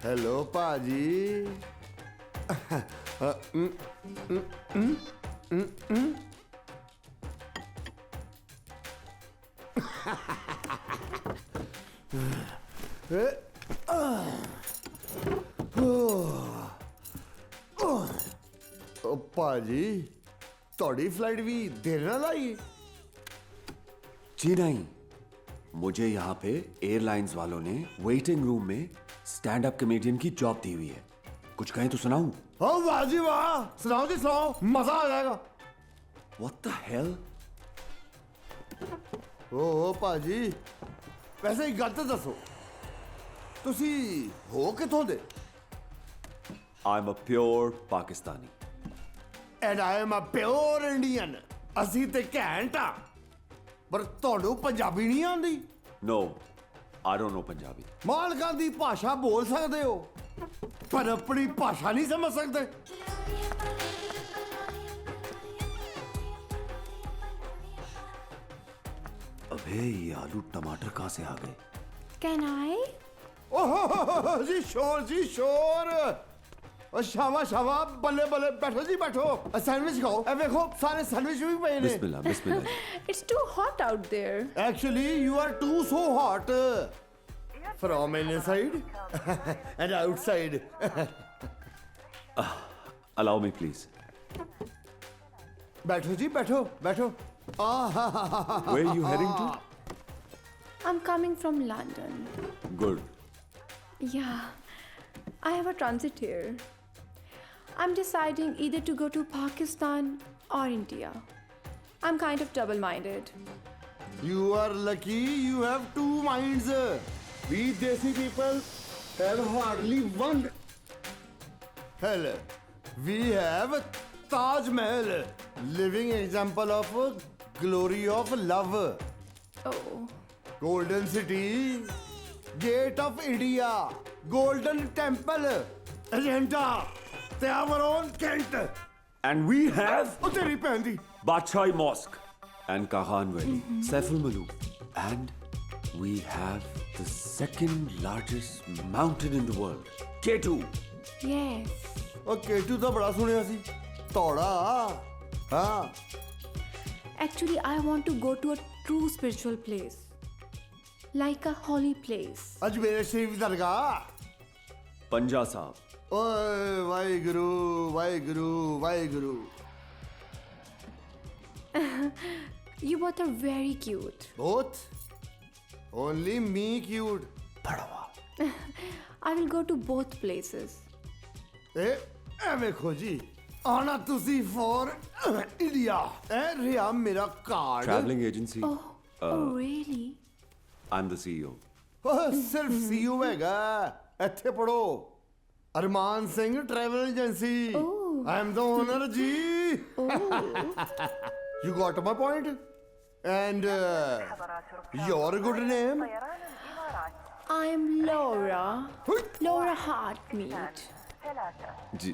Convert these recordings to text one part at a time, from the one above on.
Hello पाजी। पाजी थोड़ी फ्लाइट भी देर ना लाई। जी नहीं, मुझे यहाँ पे एयरलाइंस वालों ने वेटिंग रूम में स्टैंड अप कॉमेडियन की जॉब दी हुई है। कुछ कहें तो सुनाऊं? हाँ वाह जी वाह, सुनाओ जी सुनाओ, मजा आ जाएगा। What the hell? ओ पाजी वैसे ही गल तो दसो, तुसी हो किथों दे? I'm a pure Pakistani. And I am a pure Indian. ਅਸੀਂ ਤੇ ਘੈਂਟ ਆ, ਪਰ ਤੁਹਾਨੂੰ ਪੰਜਾਬੀ ਨਹੀਂ ਆਉਂਦੀ। No, I don't know Punjabi. ਮਾਲਕਾਂ ਦੀ ਭਾਸ਼ਾ ਬੋਲ ਸਕਦੇ ਹੋ, ਪਰ ਆਪਣੀ ਭਾਸ਼ਾ ਨਹੀਂ ਸਮਝ ਸਕਦੇ। अबे ये आलू टमाटर कहाँ से आ गए? Can I? ओह जी शोर जी शोर। शावा शावा, बल्ले बल्ले, बैठो जी बैठो, सैंडविच खाओ। ए देखो सारे सैंडविच भी पए ने। बिस्मिल्लाह बिस्मिल्लाह। It's too hot out there. Actually you are too so hot from inside and outside. Allow me please. बैठो जी बैठो बैठो। Where are you heading to? I'm coming from London. Good. Yeah, I have a transit here. I'm deciding either to go to Pakistan or India. I'm kind of double-minded. You are lucky you have two minds. We Desi people have hardly one. Hell, we have Taj Mahal, living example of glory of love. Oh, Golden City, Gate of India, Golden Temple, Ajanta, ਤੇ our own Kent. And we have ਉਹ ਤੇਰੀ ਭੈਣ ਦੀ। Bachai Mosque and Kahan Valley, Saiful Malook, and we have the second largest mountain in the world, K2. yes. ਉਹ ਕੇਟੂ ਤਾਂ ਬੜਾ ਸੁਣਿਆ ਸੀ, ਧੌੜਾ। ਹਾਂ Actually, I want to go to a true spiritual place. Like a holy place. ਅੱਜ ਮੇਰੇ ਸ਼ਰੀਫ ਦਰਗਾਹ। Panja Sahib. ਓਏ Waheguru Waheguru Waheguru. You both are very cute. Both? Only me cute. I will go to both places. ਇਹ ਵੇਖੋ ਜੀ, ਆਣਾ ਤੁਸੀਂ four India. ਇਹ ਰਿਹਾ ਮੇਰਾ card. Traveling agency. Oh, really? I'm the CEO. ਸਿਰਫ ਸੀਯੂ ਹੈਗਾ, ਇੱਥੇ ਪੜੋ। Armaan Singh travel agency. I am the owner ਜੀ। You got my point? And your good name? I'm Laura. Laura Hartmeet. Ji.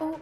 Oh,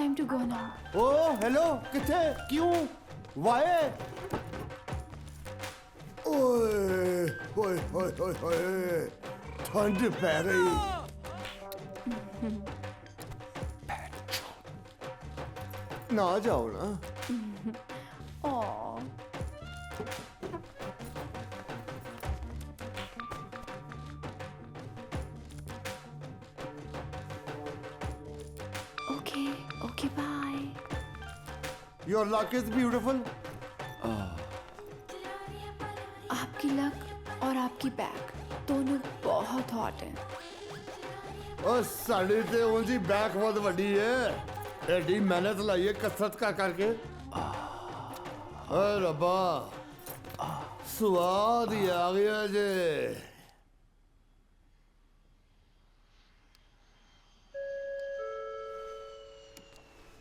time to go now. ਓ hello, ਕਿੱਥੇ ਕਿਉਂ Y? ਓਏ ਹੋਏ ਹੋਏ ਹੋਏ ਹੋਏ, ਠੰਡ ਪੈ ਗਈ। ਨਾ ਜਾਓ ਨਾ। Oh. Okay, okay, bye. Your luck is beautiful. आपकी लक और आपकी बैग दोनों बहुत हॉट हैं। ਓ ਸਾਡੀ ਤੇ ਉਂਝ ਬੈਕ ਬਹੁਤ ਵੱਡੀ ਏ, ਐਡੀ ਮਿਹਨਤ ਲਾਈਏ ਕਸਰਤ ਕਰਕੇ। ਓਏ ਰੱਬਾ, ਸਵਾਦ ਹੀ ਆ ਗਿਆ ਜੇ।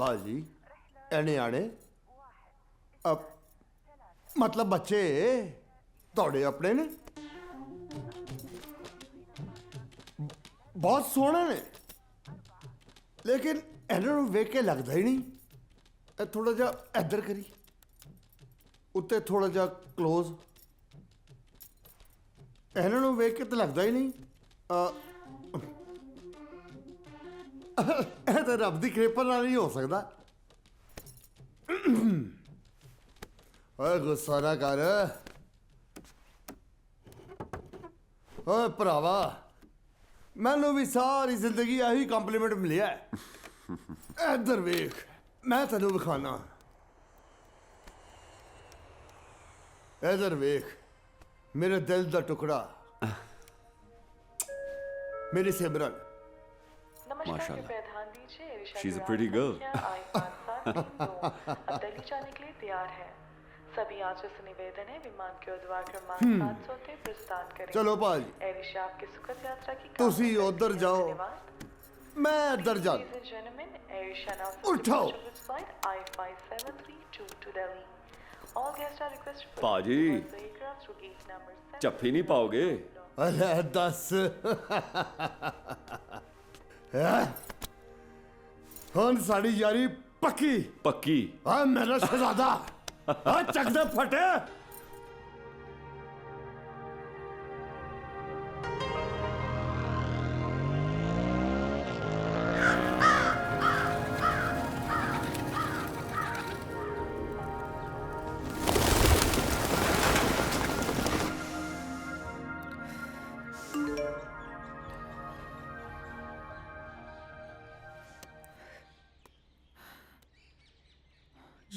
ਬਾਜੀ ਇਹ ਨਿਆਣੇ ਮਤਲਬ ਬੱਚੇ ਤੁਹਾਡੇ ਆਪਣੇ ਨੇ? ਬਹੁਤ ਸੋਹਣੇ ਨੇ, ਲੇਕਿਨ ਇਹਨਾਂ ਨੂੰ ਵੇਖ ਕੇ ਲੱਗਦਾ ਹੀ ਨਹੀਂ ਇਹ ਥੋੜਾ ਜਿਹਾ ਇੱਧਰ ਕਰੀ, ਉੱਤੇ ਥੋੜਾ ਜਿਹਾ ক্লোਜ਼। ਇਹਨਾਂ ਨੂੰ ਵੇਖ ਕੇ ਤਾਂ ਲੱਗਦਾ ਹੀ ਨਹੀਂ ਇਹ ਤਾਂ ਰੱਬ ਦੀ ਕਿਰਪਾ ਨਾਲ ਹੀ ਹੋ ਸਕਦਾ। ਓਏ ਗੁੱਸਾ ਨਾ ਕਰ ਓਏ ਭਰਾਵਾ, ਮੈਨੂੰ ਵੀ ਸਾਰੀ ਜ਼ਿੰਦਗੀ ਇਹੀ ਕੰਪਲੀਮੈਂਟ ਮਿਲਿਆ ਹੈ। ਇੱਧਰ ਵੇਖ, ਮੈਂ ਤੈਨੂੰ ਵਿਖਾਣਾ। ਇੱਧਰ ਵੇਖ, ਮੇਰੇ ਦਿਲ ਦਾ ਟੁਕੜਾ, ਮੇਰੀ सिमरन। नमस्कार, माशाल्लाह। कृपया ध्यान दीजिए, इरशाद She's a विमान pretty girl. संख्या I-572 अब दिल्ली जाने के लिए तैयार है। सभी यात्रियों से निवेदन है विमान के ऊर्ध्वाधर क्रमांक 700 से प्रस्थान करें। चलो भाई, एयर एशिया आपकी सुखद यात्रा की तुसी कामना उधर करती है। जाओ, धन्यवाद। मैं इधर जा। Ladies and gentlemen, Air Asia now उठाओ। its flight I-572 to Delhi. All guests are requested to पाजी, board the aircraft through gate number 7. जफ्फी नहीं पाओगे? अरे दस ਹੁਣ ਸਾਡੀ ਯਾਰੀ ਪੱਕੀ। पक्की। ਆ ਮੇਰਾ ਸ਼ਹਿਜ਼ਾਦਾ, ਆ ਚੱਕ ਦੇ ਫਟੇ।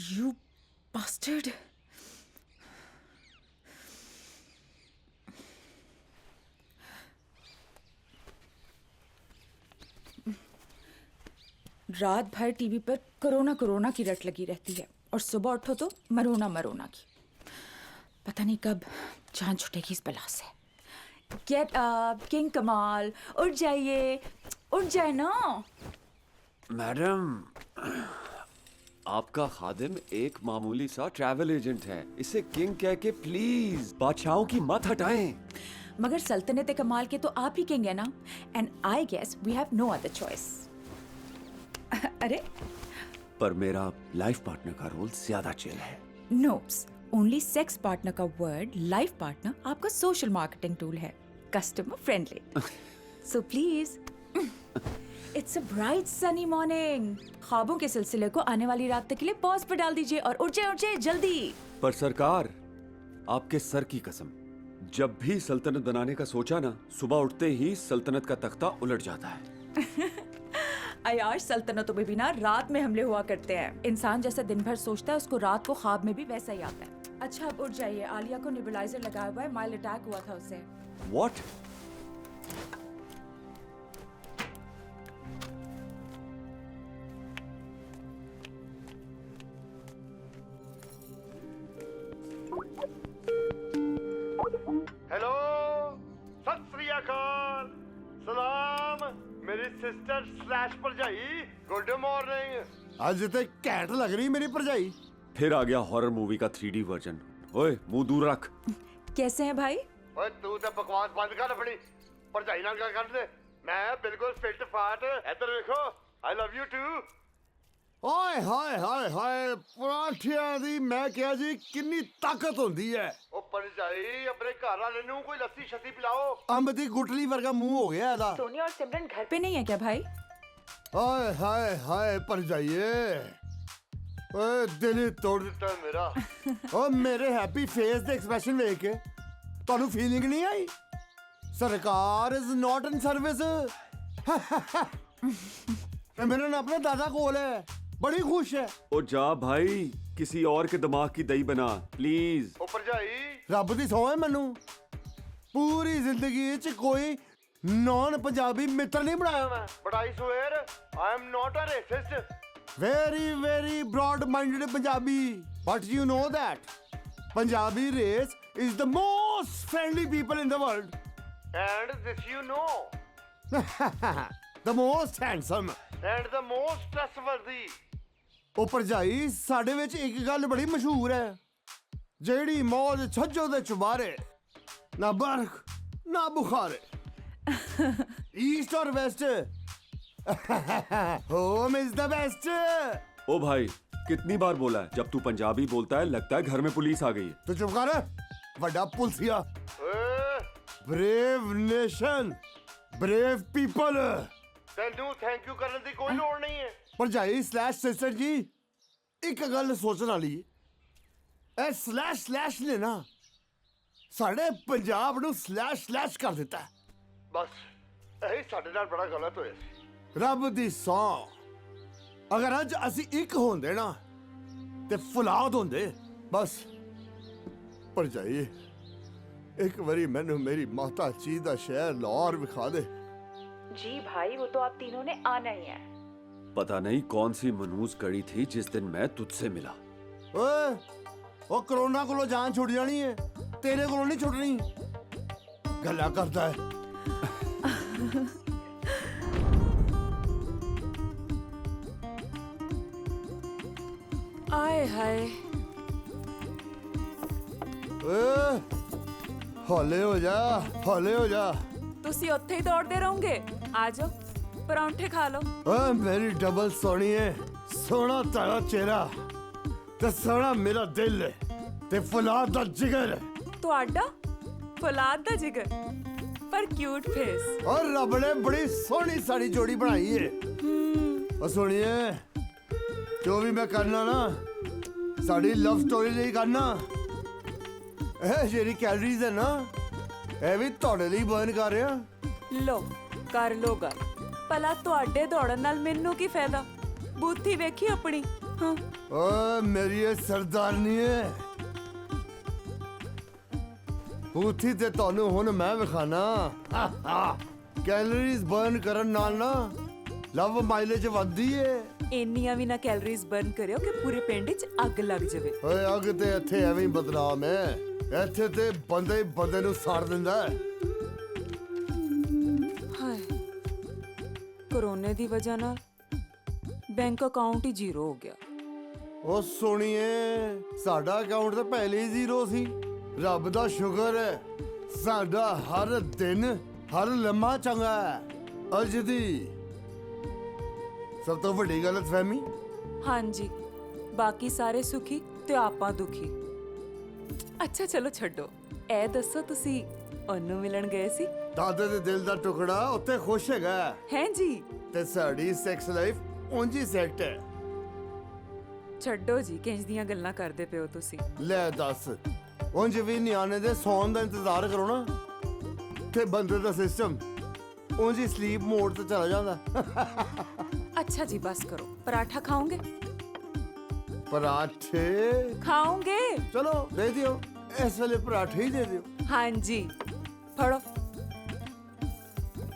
You bastard! रात भर टीवी पर कोरोना कोरोना की रट लगी रहती है और सुबह उठो तो मरोना मरोना की। पता नहीं कब जान छूटेगी इस बला से। गेट अप किंग कमाल, उठ जाइए, उठ जाए ना। मैडम, आपका खादिम एक मामूली सा ट्रैवल एजेंट है, इसे किंग कह के प्लीज बादशाहों की मत हटाएं। मगर सल्तनत कमाल के तो आप ही किंग है ना, and I guess we have no other choice. अरे पर मेरा लाइफ पार्टनर का रोल ज्यादा चिल है। नोप्स, ओनली सेक्स पार्टनर का वर्ड लाइफ पार्टनर आपका सोशल मार्केटिंग टूल है, customer friendly. So please, it's a bright sunny morning. ख्वाबों के सिलसिले को आने वाली रात तक के लिए पॉज पर डाल दीजिए और उठ जाए जल्दी। पर सरकार, आपके सर की कसम, जब भी सल्तनत बनाने का सोचा ना, सुबह उठते ही सल्तनत का तख्ता उलट जाता है। अयाश, सल्तनतों में भी ना रात में हमले हुआ करते हैं। इंसान जैसा दिन भर सोचता है, उसको रात को ख्वाब में भी वैसा ही आता है। अच्छा अब उठ जाइए, आलिया को नेबुलाइजर लगाया हुआ है, माइल्ड अटैक हुआ था उससे। What? हेलो, सत श्री अकाल, सलाम मेरी सिस्टर स्लैश भरजाई, गुड मॉर्निंग। आज ते घैंट लग रही मेरी भरजाई। फिर आ गया हॉरर मूवी का 3D वर्जन। ओए, मुंह दूर रख। कैसे हैं भाई? ओए तू तो बकवास बंद कर अपनी, भरजाई नाल गल कर दे। मैं बिल्कुल फिट फाट। इधर देखो, आई लव यू टू। ओए हाय हाय हाय, पराठियां दी मैं क्या जी कितनी ताकत होंदी है। ओ भरजाई, अपने घर वाले नूं कोई लस्सी शस्सी पिलाओ। अंब दी गुटली वर्गा मुंह हो गया एदा। सोनिया और सिमरन घर पे नहीं है क्या भाई? हाय हाय हाय भरजाइए, ओए दिल ही तोड़ दिता मेरा। ओ मेरे हैप्पी फेस दे एक्सप्रेशन देख के ਤੁਹਾਨੂੰ ਫੀਲਿੰਗ ਨਹੀਂ ਆਈ? ਸਰਕਾਰ ਇਜ਼ ਨਾਟ ਇਨ ਸਰਵਿਸ। मेरा ना अपना दादा कोल है, बड़ी खुश है। ओ जा भाई, किसी और के दिमाग की दही बना प्लीज। ओ भरजाई, रब दी सौं है मैनू पूरी जिंदगी च कोई नॉन पंजाबी मित्र नहीं बनाया मैं। But I swear I am not a racist. Very broad minded Punjabi. But you know that Punjabi race is the most friendly people in the world. And this you know. The most handsome. And the most trustworthy. ਉਹ ਭਰਜਾਈ, ਸਾਡੇ ਵਿੱਚ ਇੱਕ ਗੱਲ ਬੜੀ ਮਸ਼ਹੂਰ ਹੈ, ਜਿਹੜੀ ਮੌਜ ਛੱਜੋ ਦੇ ਚੁਬਾਰੇ, ਨਾ ਬਰਖ ਨਾ ਬੁਖਾਰੇ। ईस्ट और west, home is the best. ओ भाई, कितनी बार बोला है, जब तू पंजाबी बोलता है लगता है घर में पुलिस आ गई है। तो चुप कर ਵੱਡਾ ਪੁਲਸੀਆ। Brave nation, brave people. ਤੈਨੂੰ ਥੈਂਕ ਯੂ ਕਰਨ ਦੀ ਕੋਈ ਲੋੜ ਨਹੀਂ ਹੈ। ਭਰਜਾਈ ਸਲੈਸ਼ ਸਿਸਟਰ ਜੀ, ਇੱਕ ਗੱਲ ਸੋਚਣ ਵਾਲੀ ਹੈ, ਇਹ ਸਲੈਸ਼ ਸਲੈਸ਼ ਨੇ ਨਾ ਸਾਡੇ ਪੰਜਾਬ ਨੂੰ ਸਲੈਸ਼ ਸਲੈਸ਼ ਕਰ ਦਿੱਤਾ। ਬਸ ਇਹੀ ਸਾਡੇ ਨਾਲ ਬੜਾ ਗਲਤ ਹੋਇਆ ਸੀ। ਰੱਬ ਦੀ ਸੌਂ, ਅਗਰ ਅੱਜ ਅਸੀਂ ਇੱਕ ਹੁੰਦੇ ਨਾ ਤੇ ਫੁਲਾਦ ਹੁੰਦੇ। ਬਸ ਭਰਜਾਈ एक बारी मैनू मेरी माता जी दा शहर लाहौर विखा दे। जी भाई, वो तो आप तीनों ने आना ही है। पता नहीं कौन सी मनहूस कड़ी थी जिस दिन मैं तुझसे मिला। ओए, ओ कोरोना कोलों जान छुट जानी है, तेरे कोलों नहीं छुटनी। गल्ला करता है। आए हाय, ओए, हौले हो जा, हौले हो जा। तुसी उत्थे ही दौड़ते रहोगे। आ जाओ, परांठे खा लो। ओए मेरी डबल सोनी है, सोना तेरा चेहरा ते सोना मेरा दिल है ते फुलाद दा जिगर है। ਤੁਹਾਡਾ ਫੌਲਾਦ ਦਾ ਜਿਗਰ, पर क्यूट फेस। और रब ने बड़ी सोहनी साड़ी जोड़ी बनाई है। और सुनिए, जो भी मैं करना ना साड़ी लव स्टोरी ਲਈ करना। ਇਹ ਜਿਹੜੀ ਕੈਲਰੀਜ਼ ਹੈ ਨਾ, ਇਹ ਵੀ ਤੁਹਾਡੇ ਲਈ ਬਰਨ ਕਰ ਰਿਹਾ। ਲੋ ਕਰ ਲੋ ਗੱਲ। ਭਲਾ ਤੁਹਾਡੇ ਦੌੜਨ ਨਾਲ ਮੈਨੂੰ ਕੀ ਫਾਇਦਾ? ਬੂਥੀ ਵੇਖੀ ਆਪਣੀ। ਹਾਂ, ਓਏ ਮੇਰੀ ਇਹ ਸਰਦਾਰਨੀ ਹੈ। ਬੂਥੀ ਤੇ ਤੁਹਾਨੂੰ ਹੁਣ ਮੈਂ ਵਿਖਾਣਾ। ਕੈਲਰੀਜ਼ ਬਰਨ ਕਰਨ ਨਾਲ ਨਾ ਲਵ ਮਾਈਲੇਜ ਵੱਧਦੀ ਏ। ਇੰਨੀਆਂ ਵੀ ਨਾ ਕੈਲਰੀਜ਼ ਬਰਨ ਕਰਿਓ ਕਿ ਪੂਰੇ ਪਿੰਡ 'ਚ ਅੱਗ ਲੱਗ ਜਾਵੇ। ਓਏ ਅੱਗ ਤੇ ਇੱਥੇ ਐਵੇਂ ਹੀ ਬਦਨਾਮ ਹੈ। ਇੱਥੇ ਤੇ ਬੰਦੇ ਬੰਦੇ ਨੂੰ ਸਾੜ ਦਿੰਦਾ ਹੈ। ਹਾਏ, ਕੋਰੋਨੇ ਦੀ ਵਜ੍ਹਾ ਨਾਲ ਬੈਂਕ ਅਕਾਊਂਟ ਹੀ ਜ਼ੀਰੋ ਹੋ ਗਿਆ। ਉਹ ਸੁਣੀਏ, ਸਾਡਾ ਅਕਾਊਂਟ ਤਾਂ ਪਹਿਲੇ ਹੀ ਜ਼ੀਰੋ ਸੀ। ਰੱਬ ਦਾ ਸ਼ੁਕਰ ਹੈ, ਸਾਡਾ ਹਰ ਦਿਨ ਹਰ ਲਮਹਾ ਚੰਗਾ ਹੈ। ਅੱਜ ਦੀ ਸਭ ਤੋਂ ਵੱਡੀ ਗਲਤਫਹਿਮੀ, ਹਾਂਜੀ, ਬਾਕੀ ਸਾਰੇ ਸੁਖੀ ਤੇ ਆਪਾਂ ਦੁਖੀ। ਅੱਛਾ ਚਲੋ ਛੱਡੋ, ਇਹ ਦੱਸੋ ਤੁਸੀਂ ਉਹਨੂੰ ਮਿਲਣ ਗਏ ਸੀ? ਦਾਦੇ ਦੇ ਦਿਲ ਦਾ ਟੁਕੜਾ ਉੱਥੇ ਖੁਸ਼ ਹੈਗਾ ਹੈ ਜੀ। ਤੇ ਸਾਡੀ ਸੈਕਸ ਲਾਈਫ ਉਂਝ ਹੀ ਸੈੱਟ ਹੈ। ਛੱਡੋ ਜੀ, ਕਿੰਜ ਦੀਆਂ ਗੱਲਾਂ ਕਰਦੇ ਪਿਓ ਤੁਸੀਂ। ਲੈ ਦੱਸ, ਉਂਝ ਵੀ ਨਿਆਣੇ ਦੇ ਸੌਣ ਦਾ ਇੰਤਜ਼ਾਰ ਕਰੋ ਨਾ ਤੇ ਬੰਦੇ ਦਾ ਸਿਸਟਮ ਉਂਝ ਹੀ ਸਲੀਪ ਮੋਡ ਤੇ ਚਲਾ ਜਾਂਦਾ। अच्छा जी बस करो, पराठा खाओगे? पराठे खाओगे? चलो दे दियो, इस वेले पराठे ही दे दियो। हाँ जी, फड़ो।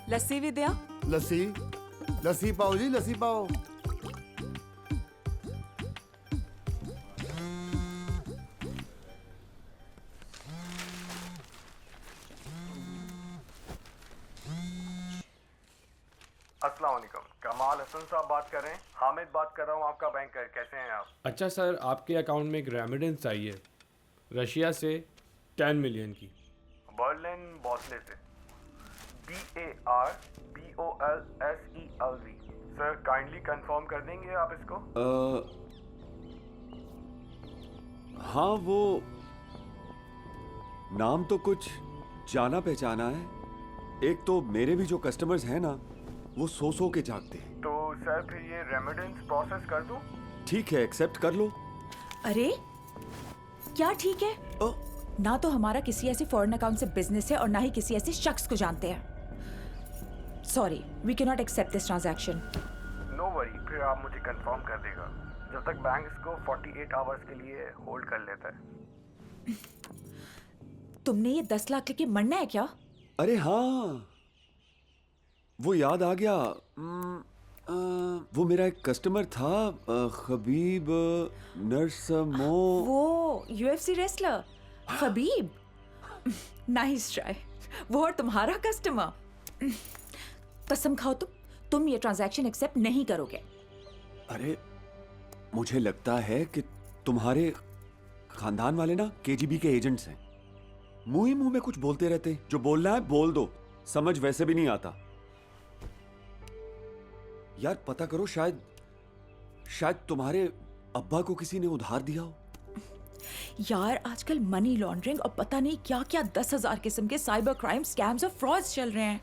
लस्सी भी दिया? लस्सी, लस्सी पाओ जी, लस्सी पाओ। अस्सलाम वालेकुम, कमाल हसन साहब बात कर रहे हैं। हामिद बात कर रहा हूँ, आपका बैंकर। कैसे हैं आप? अच्छा सर, आपके अकाउंट में एक रेमिडेंस आई है रशिया से 10 मिलियन की। बर्लिन बॉस्ले से। BARBOLSELV। सर काइंडली कंफर्म कर देंगे आप इसको? हाँ, वो नाम तो कुछ जाना पहचाना है। एक तो मेरे भी जो कस्टमर्स हैं ना, वो सो के जागते हैं। तो सर फिर ये रेमिडेंस प्रोसेस कर दूं? ठीक है, एक्सेप्ट कर लो। अरे क्या ठीक है? ना तो हमारा किसी ऐसे फॉरेन अकाउंट से बिजनेस है और ना ही किसी ऐसे शख्स को जानते हैं। Sorry, we can not accept this transaction. No worry, फिर आप मुझे कंफर्म कर देगा। जब तक बैंक इसको 48 आवर्स के लिए होल्ड कर लेता है। तुमने ये 10 लाख लेके मरना है क्या? अरे हाँ, वो याद आ गया। वो मेरा एक कस्टमर था, खबीब नरसमो। वो UFC wrestler Khabib. Nice try. वो और तुम्हारा कस्टमर। कसम खाओ तुम ये ट्रांजैक्शन एक्सेप्ट नहीं करोगे। अरे मुझे लगता है कि तुम्हारे खानदान वाले ना KGB के एजेंट्स हैं। मुंह ही मुंह में कुछ बोलते रहते हैं। जो बोलना है बोल दो, समझ वैसे भी नहीं आता। यार पता करो, शायद तुम्हारे अब्बा को किसी ने उधार दिया हो? यार आजकल मनी लॉन्ड्रिंग और पता नहीं क्या क्या 10,000 किस्म के साइबर क्राइम स्कैम्स और फ्रॉड्स चल रहे हैं।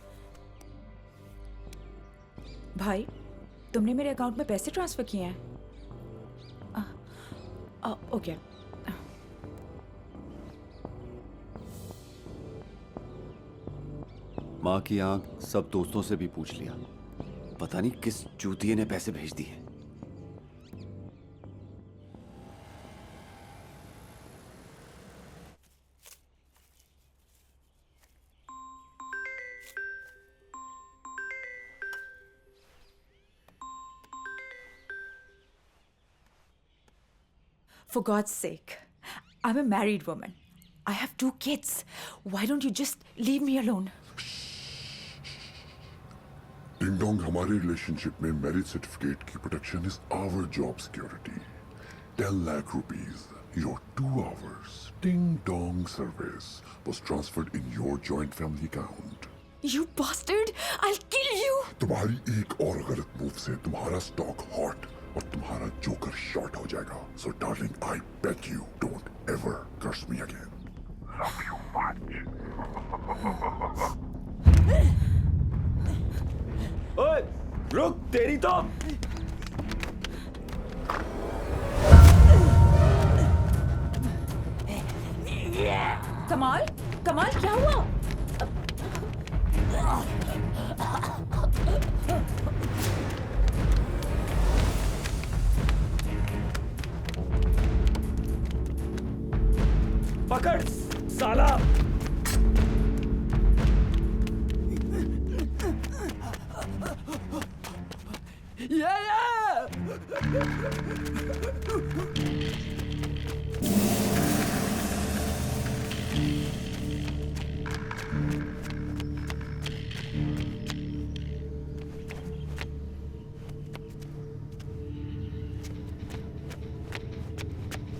भाई तुमने मेरे अकाउंट में पैसे ट्रांसफर किए हैं? ओके। माँ की आंख सब दोस्तों से भी पूछ लिया, पता नहीं किस चूतिए ने पैसे भेज दिए। For God's sake, I'm a married woman. I have 2 kids. Why don't you just leave me alone? Ding dong, हमारे रिलेशनशिप में मैरिज सर्टिफिकेट की protection is our job security. 10 lakh rupees, your 2 hours ding dong service was transferred in your joint family account. You bastard! I'll kill you! तुम्हारी एक और गलत move से तुम्हारा stock hot और तुम्हारा जोकर शॉर्ट हो जाएगा। So darling, I beg you, don't ever curse me again. Love you much. ओए, रुक, तेरी तो। कमाल, कमाल क्या हुआ? पकड़ साला।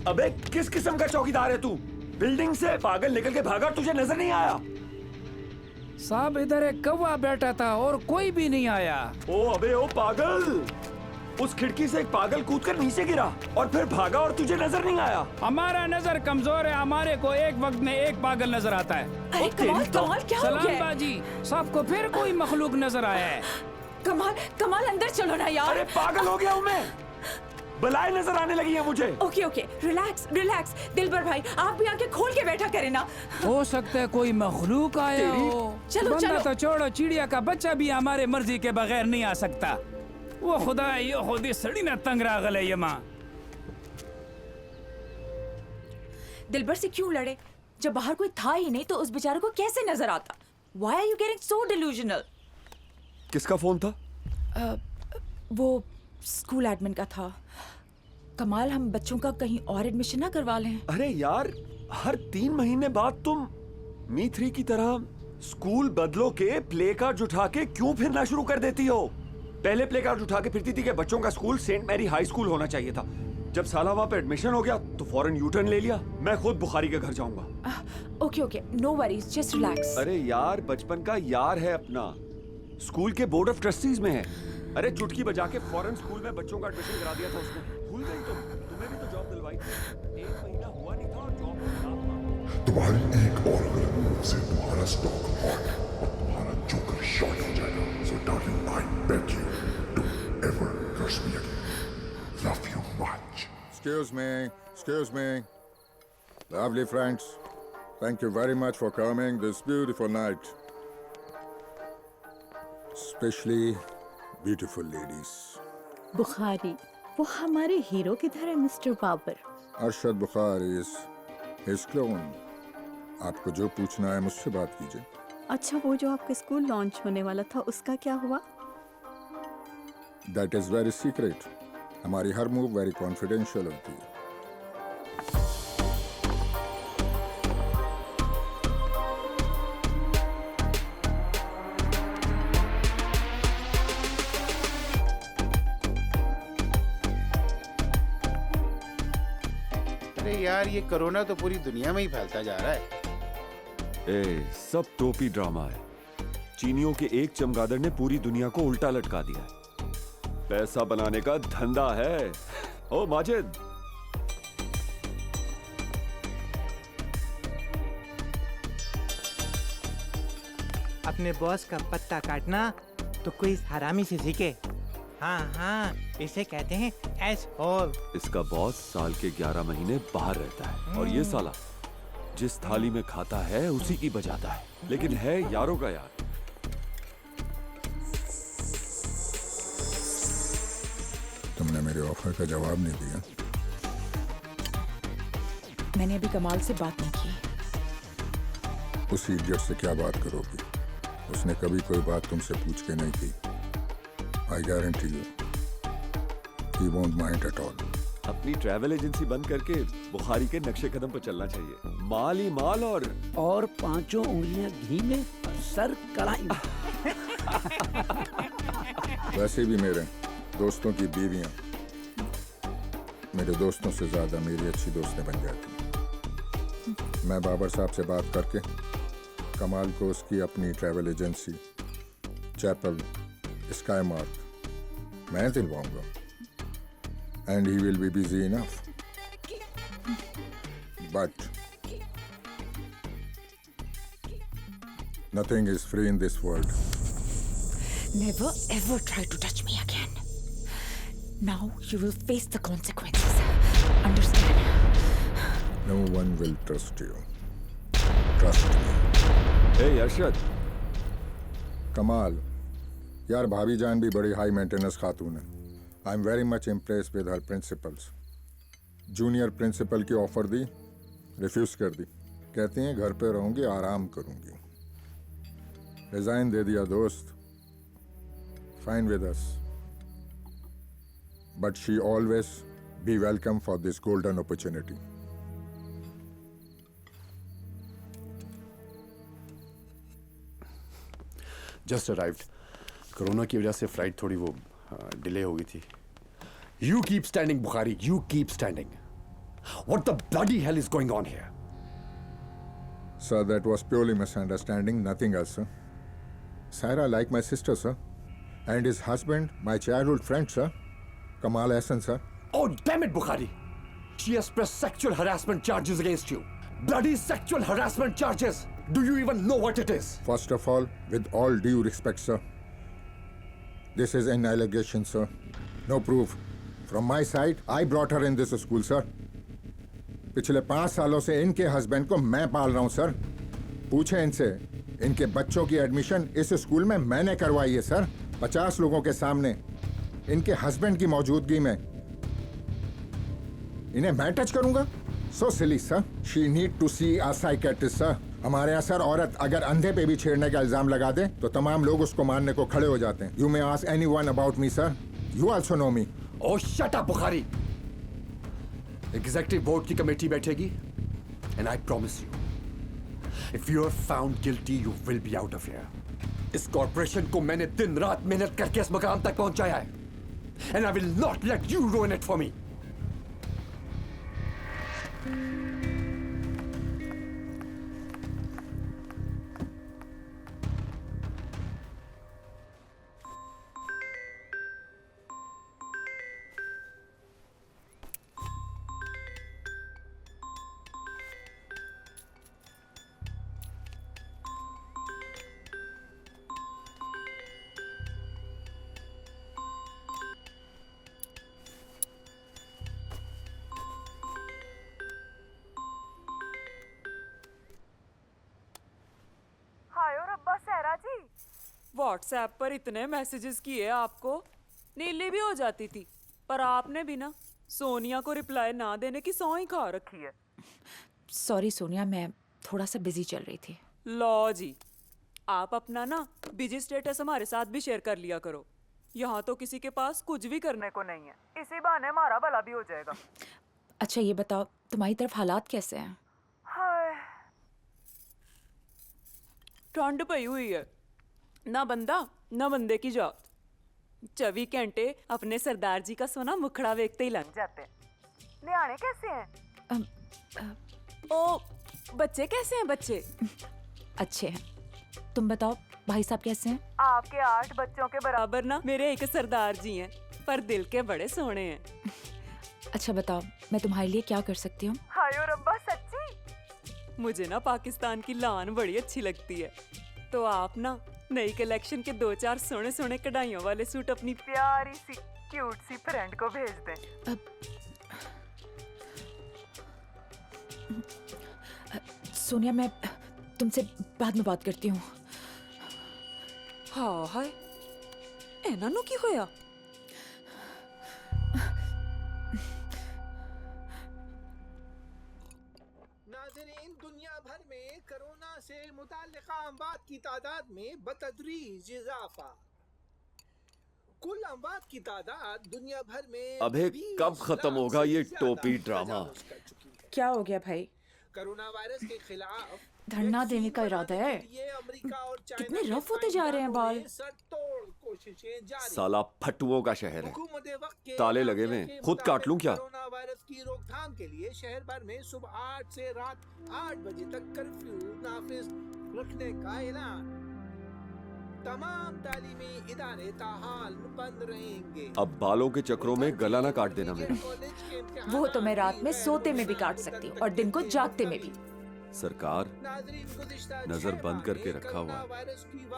अबे किस किस्म का चौकीदार है तू? बिल्डिंग से पागल निकल के भागा, तुझे नजर नहीं आया? साहब इधर एक कौवा बैठा था और कोई भी नहीं आया। ओ अबे ओ पागल, उस खिड़की से एक पागल कूदकर नीचे गिरा और फिर भागा और तुझे नजर नहीं आया। हमारा नजर कमजोर है, हमारे को एक वक्त में एक पागल नजर आता है। अरे कमाल, कमाल क्या हो सलाम गया? बाजी, सबको फिर कोई मखलूक नजर आया है। कमाल, कमाल अंदर चलो ना यार। अरे पागल हो गया हूँ मैं, बलाएं नजर आने लगी है मुझे। Okay okay, relax relax. Dilbar भाई आप भी आके खोल के बैठा करे ना। हो सकता है कोई मखलूक आया हो। चलो, बंदा चलो। तो छोड़ो, चिड़िया का बच्चा भी हमारे मर्जी के बगैर नहीं आ सकता। वो खुदा ये खुदी सड़ी ना तंग रागल है ये माँ। दिलबर से क्यों लड़े? जब बाहर कोई था ही नहीं तो उस बेचारे को कैसे नजर आता? Why are you getting so delusional? किसका फोन था? वो स्कूल एडमिन का था। कमाल, हम बच्चों का कहीं और एडमिशन ना करवा लें? अरे यार, हर 3 महीने बाद तुम मी3 की तरह स्कूल बदलो के प्ले कार्ड उठा के क्यों फिरना शुरू कर देती हो? पहले प्ले कार्ड उठा के फिरती थी कि बच्चों का school Saint Mary high school होना चाहिए था। जब साला वहाँ पे एडमिशन हो गया तो फौरन यू टर्न ले लिया। मैं खुद बुखारी के घर जाऊंगा। Okay okay, no worries, just relax. अरे यार, बचपन का यार है अपना, स्कूल के बोर्ड ऑफ ट्रस्टीज में है। अरे चुटकी बजा के फौरन स्कूल में बच्चों का एडमिशन करा दिया था उसने। भूल गई तुम? तुम्हें भी तो जॉब दिलवाई थी। 1 महीना हुआ नहीं था और जॉब मिला था। तुम्हारी एक और गलत मूव से तुम्हारा स्टॉक हॉट और तुम्हारा जोकर शॉर्ट हो जाएगा। So darling, I beg you, don't ever curse me again. Love you much. Excuse me. Lovely friends, thank you very much for coming this beautiful night. Especially beautiful ladies. Bukhari, वो हमारे hero किधर है mister Babar? Arshad Bukhari is his clone. आपको जो पूछना है मुझसे बात कीजिए। अच्छा, वो जो आपका स्कूल लॉन्च होने वाला था उसका क्या हुआ? That is very secret. हमारी हर मूव वेरी कॉन्फिडेंशियल होती है। अरे यार, ये कोरोना तो पूरी दुनिया में ही फैलता जा रहा है। सब टोपी ड्रामा है। चीनियों के एक चमगादड़ ने पूरी दुनिया को उल्टा लटका दिया। पैसा बनाने का धंधा है। ओ माजिद, अपने बॉस का पत्ता काटना तो कोई हरामी से सीखे। हाँ हाँ, इसे कहते हैं एस होल। इसका बॉस साल के 11 महीने बाहर रहता है और ये साला जिस थाली में खाता है उसी की बजाता है, लेकिन है यारों का यार। तुमने मेरे ऑफर का जवाब नहीं दिया। मैंने अभी कमाल से बात नहीं की। उस इडियट से क्या बात करोगी? उसने कभी कोई बात तुमसे पूछ के नहीं की। आई guarantee you he won't mind at all. अपनी ट्रैवल एजेंसी बंद करके बुखारी के नक्शे कदम पर चलना चाहिए। माल ही माल और पांचों उंगलियां घी में, सर कढ़ाई में। वैसे भी मेरे दोस्तों की बीवियां मेरे दोस्तों से ज्यादा मेरी अच्छी दोस्तें बन जाती। मैं बाबर साहब से बात करके कमाल को उसकी अपनी travel agency chapel sky mark मैं दिलवाऊंगा, and he will be busy enough. But nothing is free in this world. Never ever try to touch me again. Now you will face the consequences. Understand? No one will trust you. Trust me. Hey Arshad. कमाल, यार भाभी जान भी बड़ी high maintenance खातून है। I am very much impressed with her principles. Junior principal की offer दी, रिफ्यूज कर दी। कहती हैं घर पे रहूंगी, आराम करूंगी। रिजाइन दे दिया दोस्त। Fine with us, but she always be welcome for this golden opportunity. Just arrived. Corona की वजह से फ्लाइट थोड़ी वो डिले हो गई थी। You keep standing Bukhari, you keep standing. What the bloody hell is going on here? Sir, that was purely misunderstanding, nothing else, sir. Saira like my sister, sir. And his husband, my childhood friend, sir. Kamal Hassan, sir. Oh, damn it, Bukhari! She has pressed sexual harassment charges against you. Bloody sexual harassment charges! Do you even know what it is? First of all, with all due respect, sir, this is an allegation, sir. No proof. From my side, I brought her in this school, sir. पिछले 5 सालों से इनके husband को मैं पाल रहा हूं, sir. पूछे इनसे, इनके बच्चों की एडमिशन इस स्कूल में मैंने करवाई है, सर। 50 लोगों के सामने, इनके हस्बैंड की मौजूदगी में इन्हें मैं टच करूंगा? So silly, sir. She need to see a psychiatrist, sir. हमारे यहाँ सर, औरत अगर अंधे पे भी छेड़ने का इल्जाम लगा दे तो तमाम लोग उसको मारने को खड़े हो जाते हैं। You may ask anyone about me, sir. You also know me. Oh, shut up, Bukhari! Executive board की कमेटी बैठेगी, and I promise you, if you are found guilty you will be out of here. इस corporation को मैंने दिन रात मेहनत करके इस मकाम तक पहुंचाया है, and I will not let you ruin it for me. WhatsApp पर इतने मैसेजेस किए आपको, नीली भी हो जाती थी, पर आपने भी ना सोनिया को रिप्लाई ना देने की सौं ही खा रखी है। सॉरी सोनिया, मैं थोड़ा सा बिजी चल रही थी। लो जी, आप अपना ना बिजी स्टेटस हमारे साथ भी शेयर कर लिया करो। यहाँ तो किसी के पास कुछ भी करने को नहीं है, इसी बहाने हमारा भला भी हो जाएगा। अच्छा ये बताओ, तुम्हारी तरफ हालात कैसे हैं? हाय, ठंड पई हुई है, ना बंदा ना बंदे की जात। 24 घंटे अपने सरदार जी का सोना मुखड़ा देखते ही लग जाते हैं। न्याणे कैसे हैं? ओ, बच्चे कैसे हैं? बच्चे अच्छे हैं। तुम बताओ, भाई साहब कैसे हैं? आपके 8 बच्चों के बराबर ना मेरे एक सरदार जी हैं, पर दिल के बड़े सोने हैं। अच्छा बताओ, मैं तुम्हारे लिए क्या कर सकती हूँ? हायो रब्बा, सच्ची मुझे ना पाकिस्तान की लान बड़ी अच्छी लगती है, तो आप ना नई कलेक्शन के 2-4 सोने सोने कढ़ाइयों वाले सूट अपनी प्यारी सी क्यूट सी फ्रेंड को भेज दें। सोनिया, मैं तुमसे बाद में बात करती हूँ। हाँ हाय, एना नु की होया? नाज़रीन, दुनिया भर में कोरोना से मुताल्लिका अमवात की तादाद में बतदरीज इजाफा। कुल अमवात की तादाद दुनिया भर में अबे कब खत्म होगा ये टोपी ड्रामा? क्या हो गया भाई? कोरोना वायरस के खिलाफ धरना देने का इरादा है? कितने रफ होते जा रहे हैं बाल। कोशिशें जारी। साला फटुओं का शहर है, ताले लगे हुए हैं, खुद काट लूं क्या? कोरोना वायरस की रोकथाम के लिए शहर भर में सुबह 8 से रात 8 बजे तक कर्फ्यू नाफिज रखने का ऐलान। तमाम तालीमी इदारे ताहाल बंद रहेंगे। अब बालों के चक्रों में गला ना काट देना मेरा। वो तो मैं रात में सोते में भी काट सकती हूँ और दिन को जागते में भी। सरकार नजर बंद करके रखा हुआ है,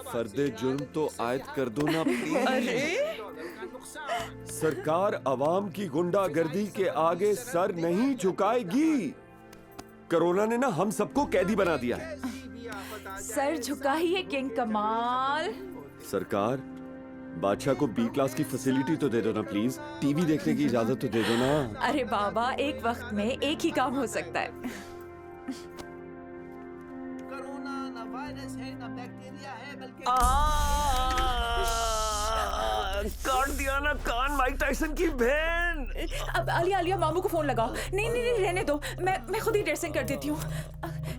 फर्दे जुर्म तो आयद कर दो ना प्लीज। सरकार अवाम की गुंडागर्दी के आगे सर नहीं झुकाएगी। कोरोना ने ना हम सबको कैदी बना दिया है। सर झुकाइए किंग कमाल। सरकार, बादशाह को B क्लास की फैसिलिटी तो दे दो ना प्लीज, टीवी देखने की इजाजत तो दे दो ना। अरे बाबा, एक वक्त में एक ही काम हो सकता है। कोरोना ना वायरस है ना बैक्टीरिया है, बल्कि काट दिया ना कान माइक टायसन की बहन। अब आलिया मामू को फोन लगाओ। नहीं नहीं नहीं, रहने दो, मैं खुद ही ड्रेसिंग कर देती हूँ।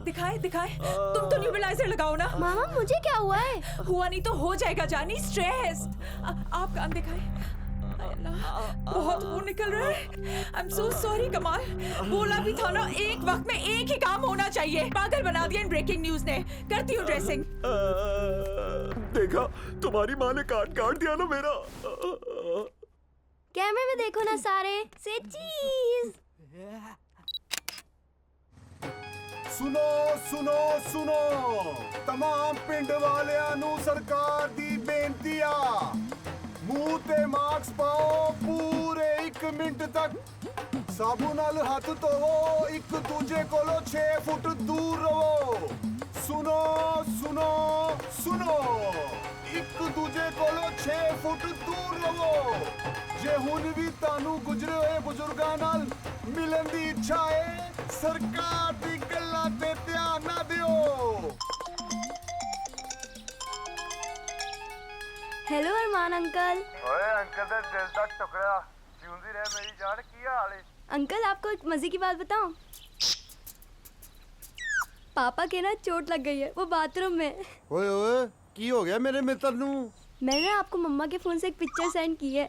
दिखाए तुम तो न्यूट्रलाइजर लगाओ ना। मामा, मुझे क्या हुआ है? हुआ नहीं तो हो जाएगा जानी, स्ट्रेस। आप कान दिखाए। बहुत खून निकल रहा है। आई एम सो सॉरी कमाल, बोला भी था ना एक वक्त में एक ही काम होना चाहिए। पागल बना दिया इन ब्रेकिंग न्यूज ने। करती हूँ ड्रेसिंग। देखा, तुम्हारी माँ ने काट दिया ना मेरा। कैमरे में देखो ना सारे, से चीज। सुनो सुनो सुनो, तमाम पिंड वालियां नू सरकार दी बेनती आ, मुंह ते मास्क पाओ पूरे 1 मिनट तक, साबुन नाल हाथ धोवो, एक दूजे कोलों 6 फुट दूर रहो। सुनो सुनो सुनो, एक दूजे कोलों 6 फुट दूर रहो। जे हुण भी तानू गुजरे हुए बुजुर्गां नाल मिलन दी इच्छा है, सरकार दी गल्लां ते ध्यान ना दियो। हेलो अरमान अंकल। ओए अंकल दे दिल दा टुकड़ा, जिउंदी रहे मेरी जान, की हाल है? अंकल, आपको एक मजे की बात बताऊं? पापा के ना चोट लग गई है, वो बाथरूम में। ओए ओए, की हो गया मेरे मित्र नू? मैंने आपको मम्मा के फोन से एक पिक्चर सेंड की है।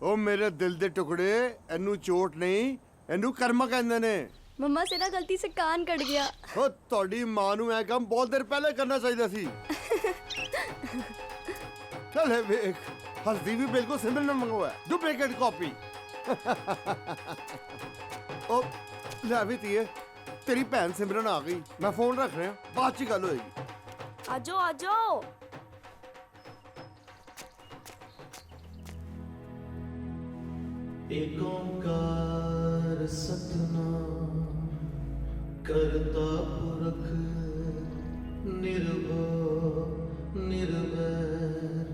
ओ मेरे दिल दे टुकड़े, एनू चोट नहीं, एनू कर्मा कहंदे ने। मम्मा से ना गलती से कान कट गया। ओ तोड़ी मां नू ऐ काम बहुत देर पहले करना चाहिए सी। चल है वेख, हल्दी भी बिल्कुल सिमरन ने मंगवाया, डुप्लीकेट कॉपी। ओ ले भी तीए, तेरी भैन सिमरन आ गई, मैं फोन रख रहा, बाद च गल होएगी। आजो आजो। एक ओंकार सतनाम करता पुरख निर्भव निर्वैर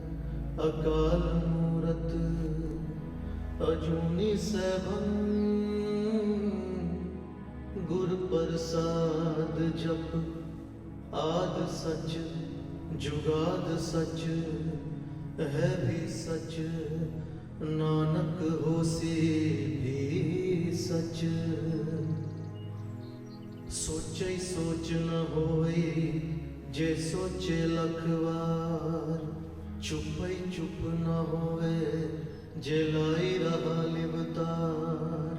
अकाल मूरत अजूनी सैभं गुर प्रसाद जप आद सच जुगाद सच है भी सच नानक होसी भी सच। सोचे सोच न होई जे सोचे लखवार, चुप चुप न होए जे लाई रहा लिवतार।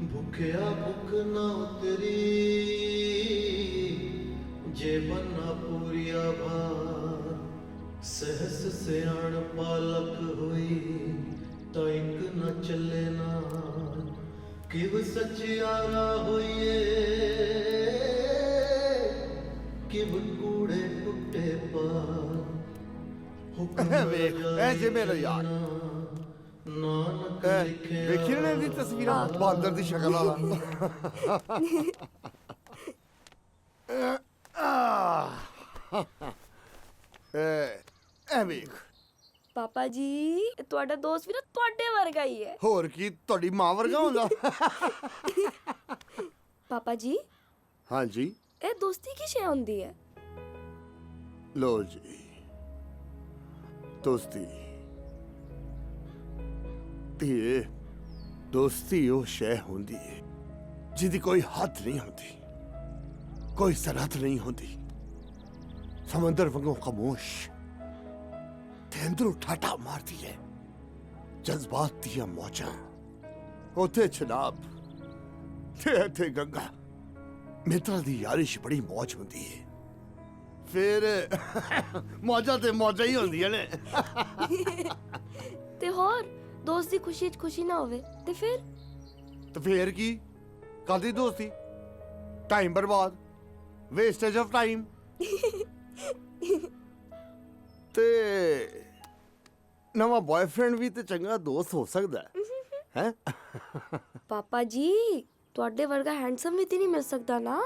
भूखया भूख न उतरी जे बन्ना पूरिया भार सहस सियाण पालक हुई ताइक न चले ना किव सचियारा होइए किव कूड़े टुटे पार ਵੇਖ ਇਹ ਜੇ ਮੇਰਾ ਯਾਰ ਵੇਖੀ ਨਾ ਇਹਦੀ ਤਸਵੀਰਾਂ ਬਾਂਦਰ ਦੀ ਸ਼ਕਲ ਵਾਲਾ ਇਹ ਵੇਖ ਪਾਪਾ ਜੀ ਇਹ ਤੁਹਾਡਾ ਦੋਸਤ ਵੀ ਨਾ ਤੁਹਾਡੇ ਵਰਗਾ ਹੀ ਹੈ। ਹੋਰ ਕੀ ਤੁਹਾਡੀ ਮਾਂ ਵਰਗਾ ਹੁੰਦਾ। ਪਾਪਾ ਜੀ ਹਾਂਜੀ ਇਹ ਦੋਸਤੀ ਕੀ ਸ਼ੈ ਹੁੰਦੀ ਹੈ? ਲੋ ਜੀ ਦੋਸਤੀ ਧੀਏ ਦੋਸਤੀ ਉਹ ਸ਼ੈ ਹੁੰਦੀ ਹੈ ਜਿਹਦੀ ਕੋਈ ਹੱਦ ਨਹੀਂ ਹੁੰਦੀ, ਕੋਈ ਸਰਹੱਦ ਨਹੀਂ ਹੁੰਦੀ। ਸਮੁੰਦਰ ਵਾਂਗੂ ਖਾਮੋਸ਼ ਤੇ ਅੰਦਰੋਂ ਠਾਠਾ ਮਾਰਦੀ ਹੈ। ਜਜ਼ਬਾਤ ਦੀਆਂ ਮੌਜਾਂ ਉੱਥੇ ਛਨਾਬ ਤੇ ਇੱਥੇ ਗੰਗਾ। ਮਿੱਤਰਾਂ ਦੀ ਯਾਰੀ 'ਚ ਬੜੀ ਮੌਜ ਹੁੰਦੀ ਹੈ। ਫਿਰ ਮੌਜਾਂ ਤੇ ਮੌਜਾਂ ਹੀ ਹੁੰਦੀਆਂ ਨੇ। ਤੇ ਹੋਰ ਦੋਸਤ ਦੀ ਖੁਸ਼ੀ 'ਚ ਖੁਸ਼ੀ ਨਾ ਹੋਵੇ ਤੇ ਫਿਰ ਕੀ ਕਾਹਦੀ ਦੋਸਤੀ? ਟਾਈਮ ਬਰਬਾਦ, ਵੇਸਟੇਜ ਆਫ ਟਾਈਮ। ਤੇ ਨਵਾਂ ਬॉयਫ੍ਰੈਂਡ ਵੀ ਤੇ ਚੰਗਾ ਦੋਸਤ ਹੋ ਸਕਦਾ ਹੈ। ਪਾਪਾ ਜੀ ਤੁਹਾਡੇ ਵਰਗਾ ਹੈਂਡਸਮ ਵੀ ਤੇ ਨਹੀਂ ਮਿਲ ਸਕਦਾ ਨਾ।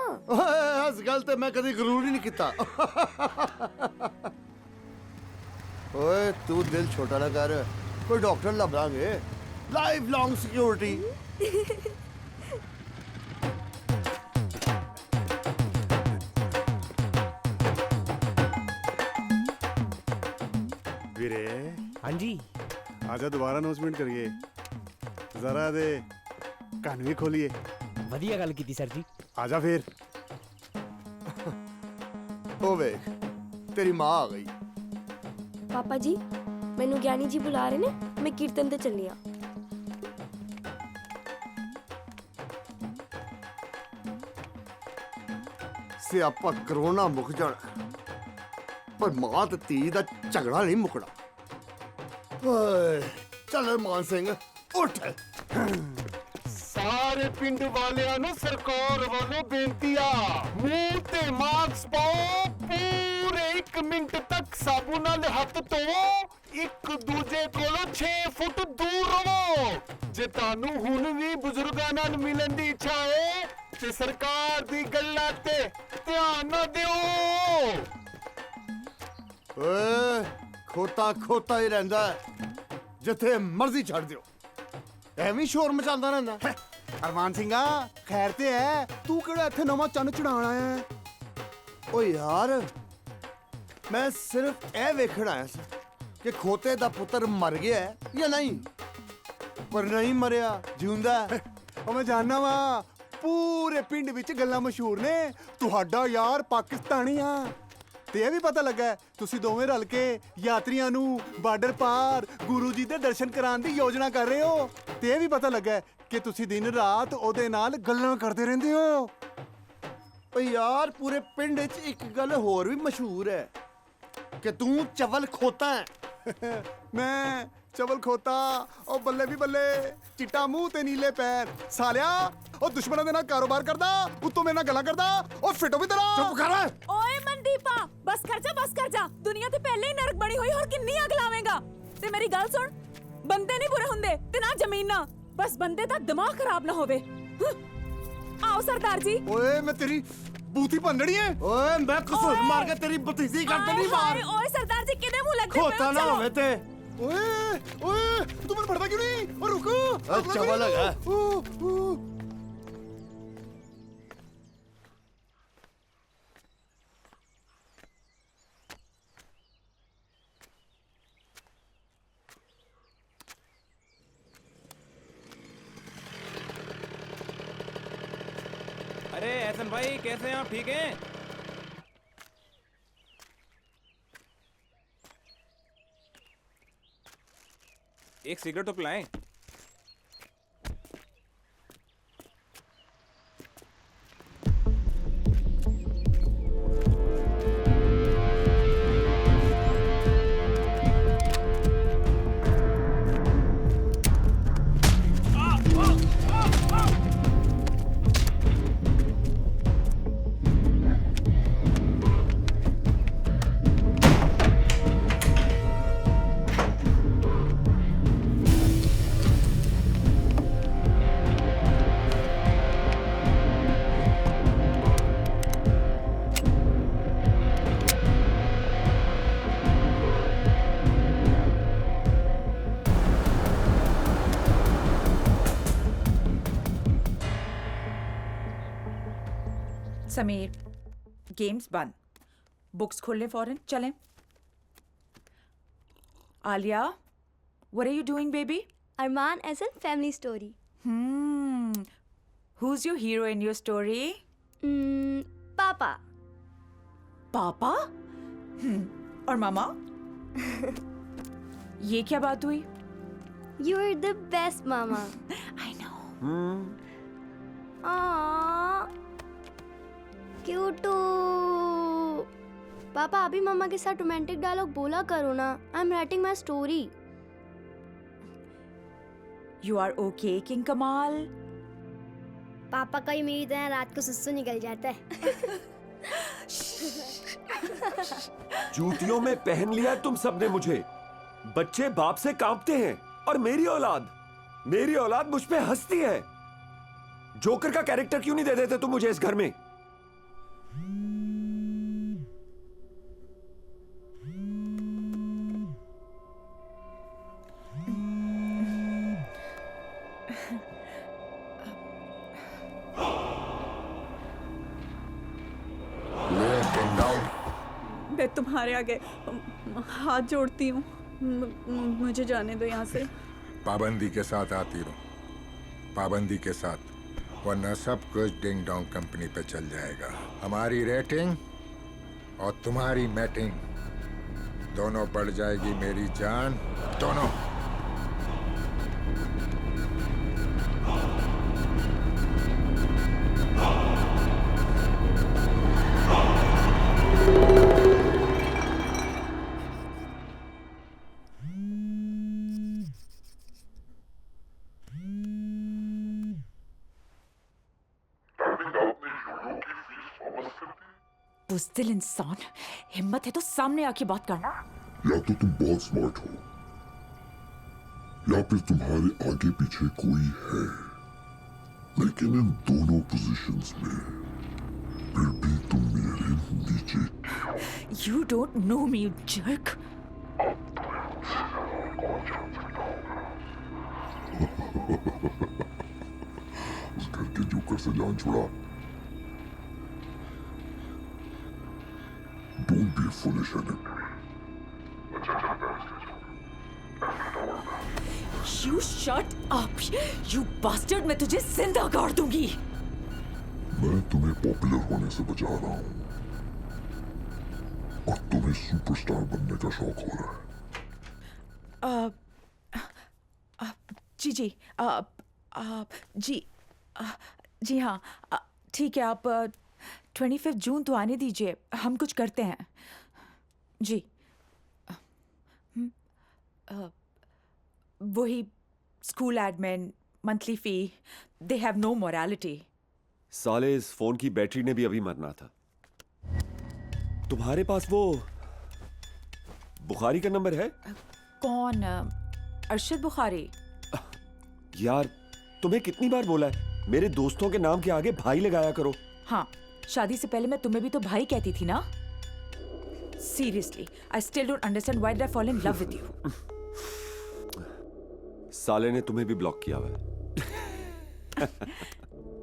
ਇਸ ਗੱਲ ਤੇ ਮੈਂ ਕਦੀ ਗਰੂਰ ਹੀ ਨਹੀਂ ਕੀਤਾ। ਓਏ ਤੂੰ ਦਿਲ ਛੋਟਾ ਨਾ ਕਰ, ਕੋਈ ਡਾਕਟਰ ਲੱਭ ਲਾਂਗੇ। ਲਾਈਫ ਲੌਂਗ ਸਿਕਿਉਰਿਟੀ। ਵੀਰੇ ਹਾਂਜੀ ਆਜਾ ਦੁਬਾਰਾ ਅਨਾਉਂਸਮੈਂਟ ਕਰੀਏ ਜ਼ਰਾ ਦੇ ਕੰਨ ਵੀ ਖੋਲੀਏ। ਵਧੀਆ ਗੱਲ ਕੀਤੀ ਸਰ ਜੀ। ਆਜਾ ਫਿਰ। ਉਹ ਵੇਖ ਤੇਰੀ ਮਾਂ ਆ ਗਈ। ਪਾਪਾ ਜੀ ਮੈਨੂੰ ਗਿਆਨੀ ਜੀ ਬੁਲਾ ਰਹੇ ਨੇ, ਮੈਂ ਕੀਰਤਨ ਤੇ ਚੱਲੀ ਆ। ਸਿਆਪਾ ਕਰੋਨਾ ਮੁੱਕ ਜਾਣਾ ਪਰ ਮਾਂ ਤੇ ਧੀ ਦਾ ਝਗੜਾ ਨਹੀਂ ਮੁੱਕਣਾ। ਓਏ ਚੱਲ ਮਾਨ ਸਿੰਘ ਉੱਠ। ਸਾਰੇ ਪਿੰਡ ਵਾਲਿਆਂ ਨੂੰ ਸਰਕਾਰ ਵੱਲੋਂ ਬੇਨਤੀ ਆ, ਮੂੰਹ ਤੇ ਮਾਸਕ ਪਾਓ, ਪੂਰੇ 1 ਮਿੰਟ ਤੱਕ ਸਾਬੂ ਨਾਲ ਹੱਥ ਧੋਵੋ, ਇੱਕ ਦੂਜੇ ਕੋਲੋਂ 6 ਫੁੱਟ ਦੂਰ ਰਹੋ। ਜੇ ਤੁਹਾਨੂੰ ਹੁਣ ਵੀ ਬਜ਼ੁਰਗਾਂ ਨਾਲ ਮਿਲਣ ਦੀ ਇੱਛਾ ਹੈ ਤੇ ਸਰਕਾਰ ਦੀ ਗੱਲਾਂ ਤੇ ਧਿਆਨ ਨਾ ਦਿਓ। ਓਏ ਖੋਤਾ ਹੀ ਰਹਿੰਦਾ, ਜਿੱਥੇ ਮਰਜ਼ੀ ਛੱਡ ਦਿਓ, ਐਵੇਂ ਸ਼ੋਰ ਮਚਾਉਂਦਾ ਰਹਿੰਦਾ। ਅਰਮਾਨ ਸਿੰਘਾ ਖੈਰ ਤੇ ਹੈ, ਤੂੰ ਕਿਹੜਾ ਇੱਥੇ ਨਵਾਂ ਚੰਨ ਚੜਾਉਣ ਆਇਆ ਹੈ? ਓ ਯਾਰ ਮੈਂ ਸਿਰਫ ਇਹ ਵੇਖਣ ਆਇਆ ਸੀ ਕਿ ਖੋਤੇ ਦਾ ਪੁੱਤਰ ਮਰ ਗਿਆ ਹੈ ਜਾਂ ਨਹੀਂ। ਪਰ ਨਹੀਂ ਮਰਿਆ, ਜਿਉਂਦਾ ਹੈ। ਉਹ ਮੈਂ ਜਾਣਦਾ ਵਾ, ਪੂਰੇ ਪਿੰਡ ਵਿੱਚ ਗੱਲਾਂ ਮਸ਼ਹੂਰ ਨੇ ਤੁਹਾਡਾ ਯਾਰ ਪਾਕਿਸਤਾਨੀ ਆ। ਤੇ ਇਹ ਵੀ ਪਤਾ ਲੱਗਾ ਤੁਸੀਂ ਦੋਵੇਂ ਰਲ ਕੇ ਯਾਤਰੀਆਂ ਨੂੰ ਬਾਰਡਰ ਪਾਰ ਗੁਰੂ ਜੀ ਦੇ ਦਰਸ਼ਨ ਕਰਾਉਣ ਦੀ ਯੋਜਨਾ ਕਰ ਰਹੇ ਹੋ। ਤੇ ਇਹ ਵੀ ਪਤਾ ਲੱਗਾ ਕਿ ਤੁਸੀਂ ਦਿਨ ਰਾਤ ਉਹਦੇ ਨਾਲ ਗੱਲਾਂ ਕਰਦੇ ਰਹਿੰਦੇ ਹੋ। ਓ ਯਾਰ ਪੂਰੇ ਪਿੰਡ 'ਚ ਇੱਕ ਗੱਲ ਹੋਰ ਵੀ ਮਸ਼ਹੂਰ ਹੈ ਕਿ ਤੂੰ ਚਵਲ ਖੋਤਾ ਹੈ। ਮੈਂ ਚਵਲ ਖੋਤਾ? ਉਹ ਬੱਲੇ ਵੀ ਬੱਲੇ, ਚਿੱਟਾ ਮੂੰਹ ਤੇ ਨੀਲੇ ਪੈਰ ਸਾਲਿਆ। ਉਹ ਦੁਸ਼ਮਣਾਂ ਦੇ ਨਾਲ ਕਾਰੋਬਾਰ ਕਰਦਾ, ਉੱਤੋਂ ਮੇਰੇ ਨਾਲ ਗੱਲਾਂ ਕਰਦਾ। ਉਹ ਫਿੱਟੋ ਵੀ ਤੇਰਾ। ਚੁੱਪ ਕਰ। ਓਏ ਮਨਦੀਪਾ ਬਸ ਕਰ ਜਾ। ਦੁਨੀਆ ਤੇ ਪਹਿਲੇ ਹੀ ਨਰਕ ਬਣੀ ਹੋਈ, ਹੋਰ ਕਿੰਨੀ ਅੱਗ ਲਾਵੇਂਗਾ। ਤੇ ਮੇਰੀ ਗੱਲ ਸੁਣ, ਬੰਦੇ ਨਹੀਂ ਬੁਰੇ ਹੁੰਦੇ ਤੇ ਨਾ ਜ਼ਮੀਨਾਂ, ਬਸ ਬੰਦੇ ਦਾ ਦਿਮਾਗ ਖਰਾਬ ਨਾ ਹੋਵੇ। ਆਓ ਸਰਦਾਰ ਜੀ। ਓਏ ਮੈਂ ਤੇਰੀ ਬੂਥੀ ਭੰਨਣੀ ਹੈ। ਓਏ ਮੈਂ ਕਸੂਰ ਮਾਰ ਕੇ ਤੇਰੀ ਬਤੀਸੀ ਕਰ ਦੇਣੀ ਮਾਰ। ਓਏ ਸਰਦਾਰ ਜੀ ਕਿਹਦੇ ਮੂੰਹ ਲੱਗਦੇ ਖੋਤਾ ਨਾ ਹੋਵੇ ਤੇ। ਓਏ ਤੂੰ ਮੈਨੂੰ ਫੜਦਾ ਕਿਉਂ ਨਹੀਂ? ਓ ਰੁਕੋ। ਚਵਲ ਹੈਗਾ। अरे एहसन भाई कैसे हैं आप? ठीक हैं? एक सिगरेट तो पिलाएं। समीर, गेम्स बंद, बुक्स खोल लें फौरन, चलें। Alia, what are you doing, baby? Arman as a family story. Who's your hero in your story? Papa. पापा? और मामा? ये क्या बात हुई? You're the best, Mama. I know. Cute. पापा अभी मम्मा के साथ रोमांटिक डायलॉग बोला करो ना। I am writing my story. You are okay, King Kamal? पापा का ही मेरी तरह रात को सुस्सू निकल जाता है। जूतियों में पहन लिया तुम सबने मुझे। बच्चे बाप से कांपते हैं और मेरी औलाद मुझ पे हंसती है। जोकर का कैरेक्टर क्यों नहीं दे देते तुम मुझे इस घर में? मैं तुम्हारे आगे हाथ जोड़ती हूँ, मुझे जाने दो यहाँ से। पाबंदी के साथ आती रहो, पाबंदी के साथ, वरना सब कुछ डिंग डोंग कंपनी पे चल जाएगा। हमारी रेटिंग और तुम्हारी मैटिंग दोनों बढ़ जाएगी मेरी जान, दोनों। बुज़दिल इंसान, हिम्मत है तो सामने आके बात करना। या तो तुम बहुत स्मार्ट हो, या फिर तुम्हारे आगे पीछे कोई है, लेकिन इन दोनों पोजीशंस में फिर भी तुम मेरे नीचे। You don't know me, you jerk. उस घर के जोकर से जान छुड़ा। Don't be foolish, Adam. You shut up, you bastard! मैं तुझे जिंदा गाड़ दूंगी। मैं तुम्हें पॉपुलर होने से बचा रहा हूँ और तुम्हें सुपरस्टार बनने का शौक हो रहा है। जी हाँ, ठीक है, आप 25 जून तो आने दीजिए, हम कुछ करते हैं। जी वही school admin, monthly fee, they have no morality. साले इस फोन की बैटरी ने भी अभी मरना था। तुम्हारे पास वो बुखारी का नंबर है? कौन? अरशद बुखारी? यार तुम्हें कितनी बार बोला है मेरे दोस्तों के नाम के आगे भाई लगाया करो। हाँ, शादी से पहले मैं तुम्हें भी तो भाई कहती थी ना। Seriously, I still don't understand why did I fall in love with you. साले ने तुम्हें भी ब्लॉक किया हुआ है।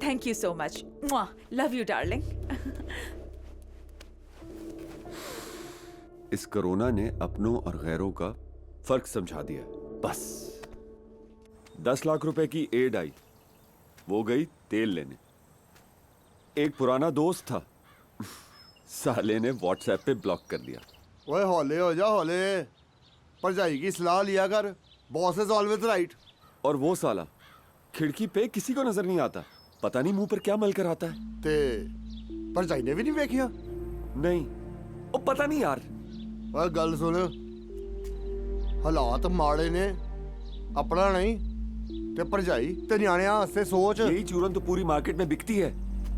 Thank you so much. Mwah. Love you, darling. इस कोरोना ने अपनों और गैरों का फर्क समझा दिया। बस 10 लाख रुपए की एड आई, वो गई तेल लेने। एक पुराना दोस्त था, साले ने व्हाट्सएप पे ब्लॉक कर दिया। ओए हौले हो जा हौले, भरजाई की सलाह लिया कर, बॉस इज ऑलवेज राइट। और वो साला खिड़की पे किसी को नजर नहीं आता, पता नहीं मुंह पर क्या मल कर आता है। ते भरजाई ने भी नहीं देखिया? नहीं, ओ पता नहीं यार। ओए गल सुन, हालात माड़े ने, अपना नहीं ते भरजाई ते न्याणियां वास्ते सोच। यही चूरन तो पूरी मार्केट में बिकती है,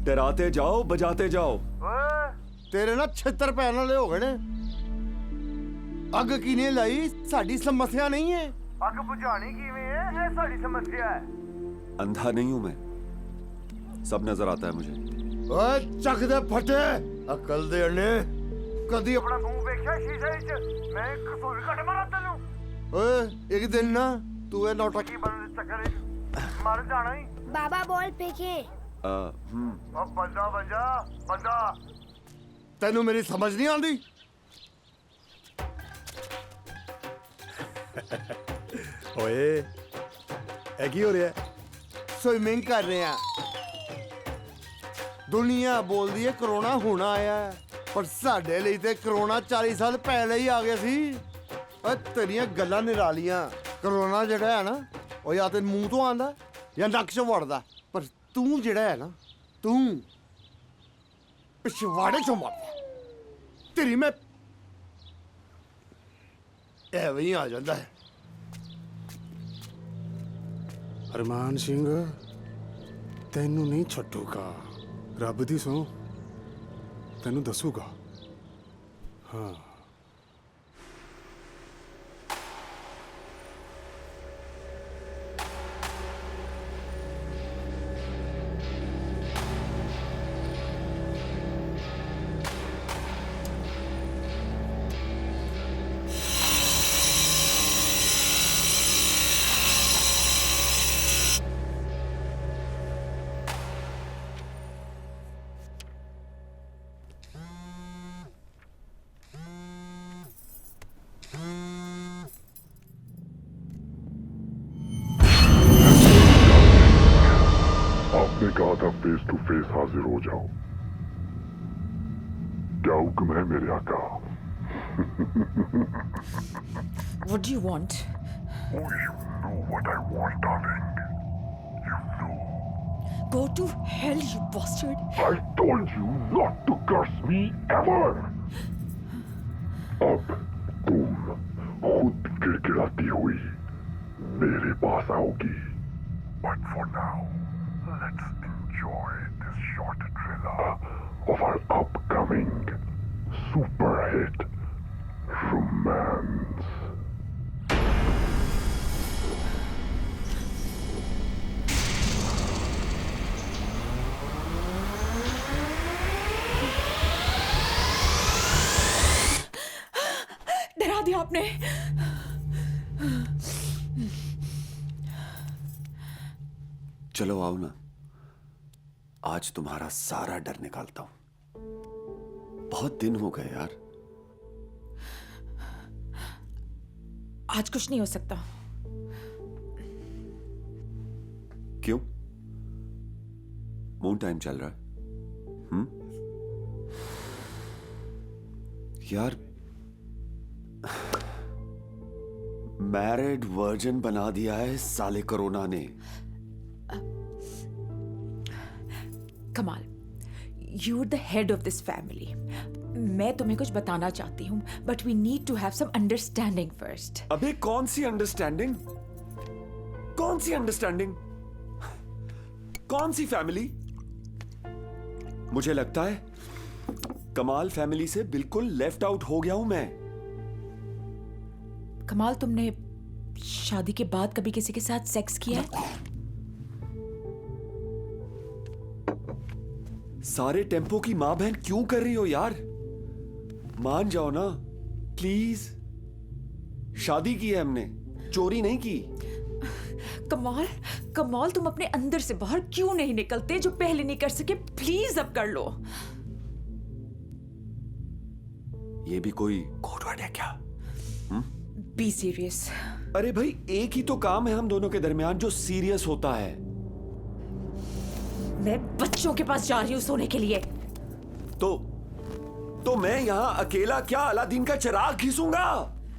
डराते जाओ बजाते जाओ। तेरे ना 76 पैन वाले हो गए ने। अग किने लाई, साडी समस्या नहीं है। अग बुझानी किवें है, ये साडी समस्या है। अंधा नहीं हूं मैं, सब नजर आता है मुझे। ओए चक दे फटे, अकल दे अने कदी अपना मुंह देखा शीशे विच, मैं कसूर कट मारा तैनू। ओए एक दिन ना तू ए नौटंकी बन चक्कर मर जाना ही। बाबा बॉल फेंके। अब बंदा तेनू मेरी समझ नहीं आती? ओए ਇਹ ਕੀ ਹੋ ਰਿਹਾ ਹੈ? स्विमिंग कर रहे हैं। दुनिया बोलती है करोना हुण आया है, पर साडे लई ते करोना 40 साल पहले ही आ गया सी। तेरियां गल्लां निरालियां। करोना जिहड़ा है ना, ਉਹ या ते मूंह तो आंदा या नक चों वड़दा, पर तू जिहड़ा है ना, तू पिछवाड़े चों मरदा। तेरी मैं ਐਵੇਂ ਹੀ ਆ ਜਾਂਦਾ ਹੈ। ਅਰਮਾਨ ਸਿੰਘ ਤੈਨੂੰ ਨਹੀਂ ਛੱਡੂਗਾ, ਰੱਬ ਦੀ ਸਹੁੰ ਤੈਨੂੰ ਦੱਸੂਗਾ। ਹਾਂ आपने कहा था फेस टू फेस हाजिर हो जाओ। क्या हुक्म है मेरे आका? What do you want? Oh, you know what I want, darling. You know. Go to hell, you bastard. I told you not to curse me ever. अब तुम खुद गिड़गिड़ाती हुई मेरे पास आओगी। But for now, let's enjoy this short thriller of our upcoming super hit romance. डरा दिया आपने। चलो आओ ना, आज तुम्हारा सारा डर निकालता हूं। बहुत दिन हो गए यार। आज कुछ नहीं हो सकता। क्यों? मून टाइम चल रहा है। यार मैरिड वर्जिन बना दिया है साले कोरोना ने। कमाल, you're the head of this family. मैं तुम्हें कुछ बताना चाहती हूँ, but we need to have some understanding first. अबे कौन सी अंडरस्टैंडिंग? कौन सी अंडरस्टैंडिंग? कौन सी फैमिली? मुझे लगता है कमाल फैमिली से बिल्कुल लेफ्ट आउट हो गया हूं मैं। कमाल, तुमने शादी के बाद कभी किसी के साथ सेक्स किया है? सारे टेम्पो की मां बहन क्यों कर रही हो यार? मान जाओ ना प्लीज। शादी की है हमने, चोरी नहीं की। कमाल, कमाल, तुम अपने अंदर से बाहर क्यों नहीं निकलते? जो पहले नहीं कर सके, प्लीज अब कर लो। ये भी कोई कोड वर्ड है क्या? Be serious. अरे भाई, एक ही तो काम है हम दोनों के दरमियान जो सीरियस होता है। मैं बच्चों के पास जा रही हूँ सोने के लिए। तो मैं यहाँ अकेला क्या अलादीन का चिराग घिसूंगा?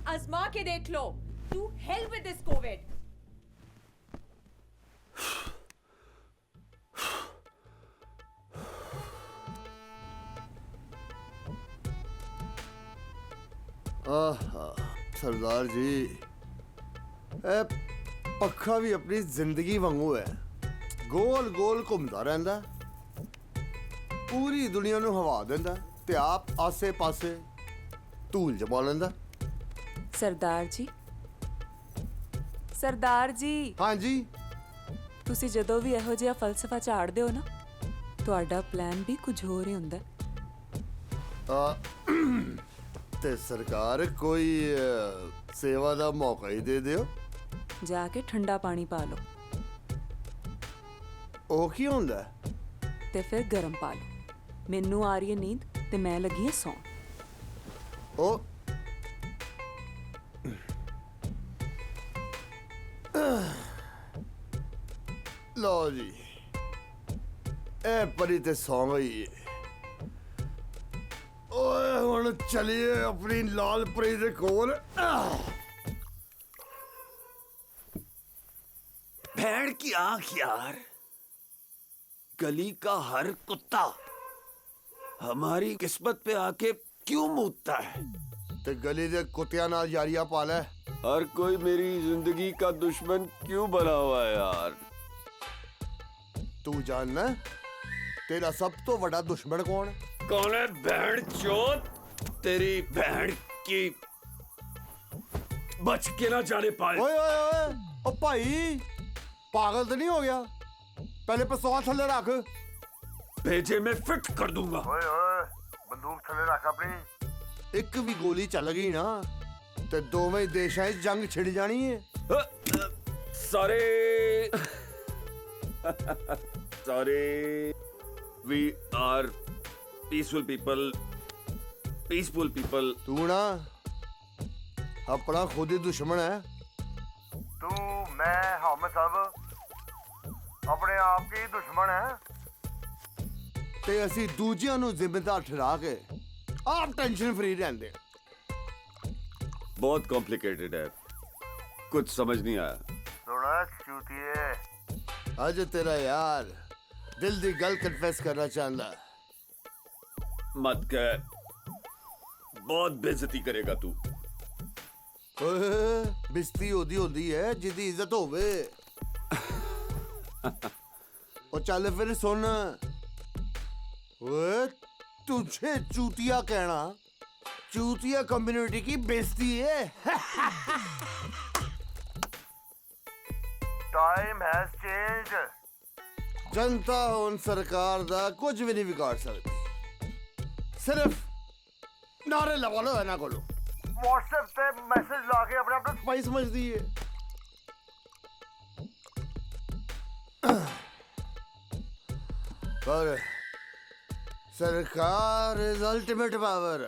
आजमा के देख लो। To hell with this COVID. Sardar ji, ए पक्खा भी अपनी जिंदगी वांगू है, गोल गोल घूमता रहता, पूरी दुनिया नू हवा देंदा ते आप आसे पासे धूल जमा लेंदा। सरदार जी, सरदार जी। हाँ जी। ਤੁਸੀਂ ਜਦੋਂ ਵੀ ਇਹੋ ਜਿਹਾ ਫਲਸਫਾ ਝਾੜਦੇ ਹੋ ਨਾ, ਤੁਹਾਡਾ ਪਲਾਨ ਵੀ ਕੁਝ ਹੋਰ ਹੀ ਹੁੰਦਾ। ਤੇ ਸਰਕਾਰ ਕੋਈ ਸੇਵਾ ਦਾ ਮੌਕਾ ਹੀ ਦੇ ਦਿਓ। ਜਾ ਕੇ ਠੰਡਾ ਪਾਣੀ ਪਾ ਲਓ। ਉਹ ਕੀ ਹੁੰਦਾ? ਤੇ ਫਿਰ ਗਰਮ ਪਾ ਲਓ। ਮੈਨੂੰ ਆ ਰਹੀ ਹੈ ਨੀਂਦ ਤੇ ਮੈਂ ਲੱਗੀ ਹਾਂ ਸੌਣ। ओ लो जी ए परी ते सौ गई ओए हुण चलिए अपनी लाल परी दे कोल। भेड़ की आंख यार, गली का हर कुत्ता हमारी किस्मत पे आके क्यों मूतता है? ते गली दे कुत्तियां नाल यारियां पाल है। हर कोई मेरी जिंदगी का दुश्मन क्यों बना हुआ है यार? तू जानना तेरा सब तो बड़ा दुश्मन कौन है? कौन है बहन चोद? तेरी बहन की बच के ना जाने पाए। ओए ओए ओए ओ भाई पागल तो नहीं हो गया? पहले पिस्तौल थल्ले रख। भेजे में फिट कर दूंगा। ओए ओए बंदूक थल्ले रख अपनी। एक भी गोली चल गई ना ते दोवें देशां च जंग छिड़ जानी है। सारे sorry, we are peaceful people. Peaceful people. तू ना अपना खुद ही दुश्मन है। तू मैं हम सब अपने आप के ही दुश्मन है ते असी दूजियां नू जिम्मेदार ठहरा के आप टेंशन फ्री रहंदे। बहुत कॉम्प्लिकेटेड है, कुछ समझ नहीं आया। थोड़ा चूतिए आज तेरा यार दिल दी गल कन्फेस करना चाहता। मत कर, बहुत बेइज्जती करेगा तू। ओए बिस्ती ओदी होंदी है जिदी इज्जत होवे। ओ चल फिर सुन, ओए तुझे चूतिया कहना चूतिया कम्युनिटी की बेइज्जती है। Time has changed. जनता उन सरकार दा कुछ भी नहीं बिगाड़ सकती, सिर्फ नारे लगा लो है ना कोलो। व्हाट्सएप पे मैसेज लाके अपने आप को स्पाई समझदी है। पर सरकार इज अल्टीमेट पावर।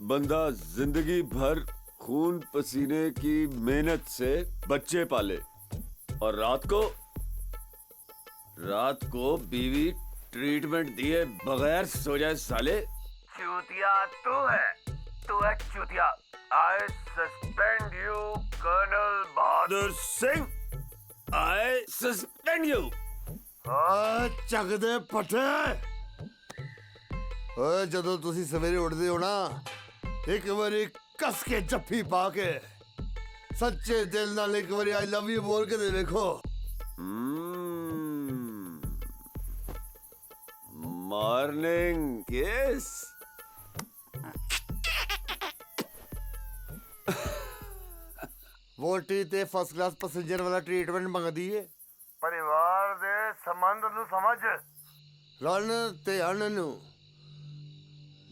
बंदा जिंदगी भर खून पसीने की मेहनत से बच्चे पाले और रात को बीवी ट्रीटमेंट दिए बगैर सो जाए साले। चूतिया तू है चूतिया। I suspend you colonel Bahadur Singh. I suspend you. ਚੱਕ ਦੇ ਪੱਠੇ। ਓਏ ਜਦੋਂ ਤੁਸੀਂ ਸਵੇਰੇ ਉੱਠਦੇ ਹੋ ਨਾ ਇੱਕ ਵਾਰੀ ਕੱਸ ਕੇ ਜੱਫੀ ਪਾ ਕੇ ਸੱਚੇ ਦਿਲ ਨਾਲ ਇੱਕ ਵਾਰੀ ਆਈ ਲਵ ਯੂ ਬੋਲ ਕੇ ਦੇ ਵੇਖੋ। मॉर्निंग किस। ਵੋਟੀ ਤੇ ਫਸਟ ਕਲਾਸ ਪੈਸੇਂਜਰ ਵਾਲਾ ਟ੍ਰੀਟਮੈਂਟ ਮੰਗਦੀ ਏ। परिवार दे संबंध नु समझ। ਰਨ ਤੇ ਅਣ ਨੂੰ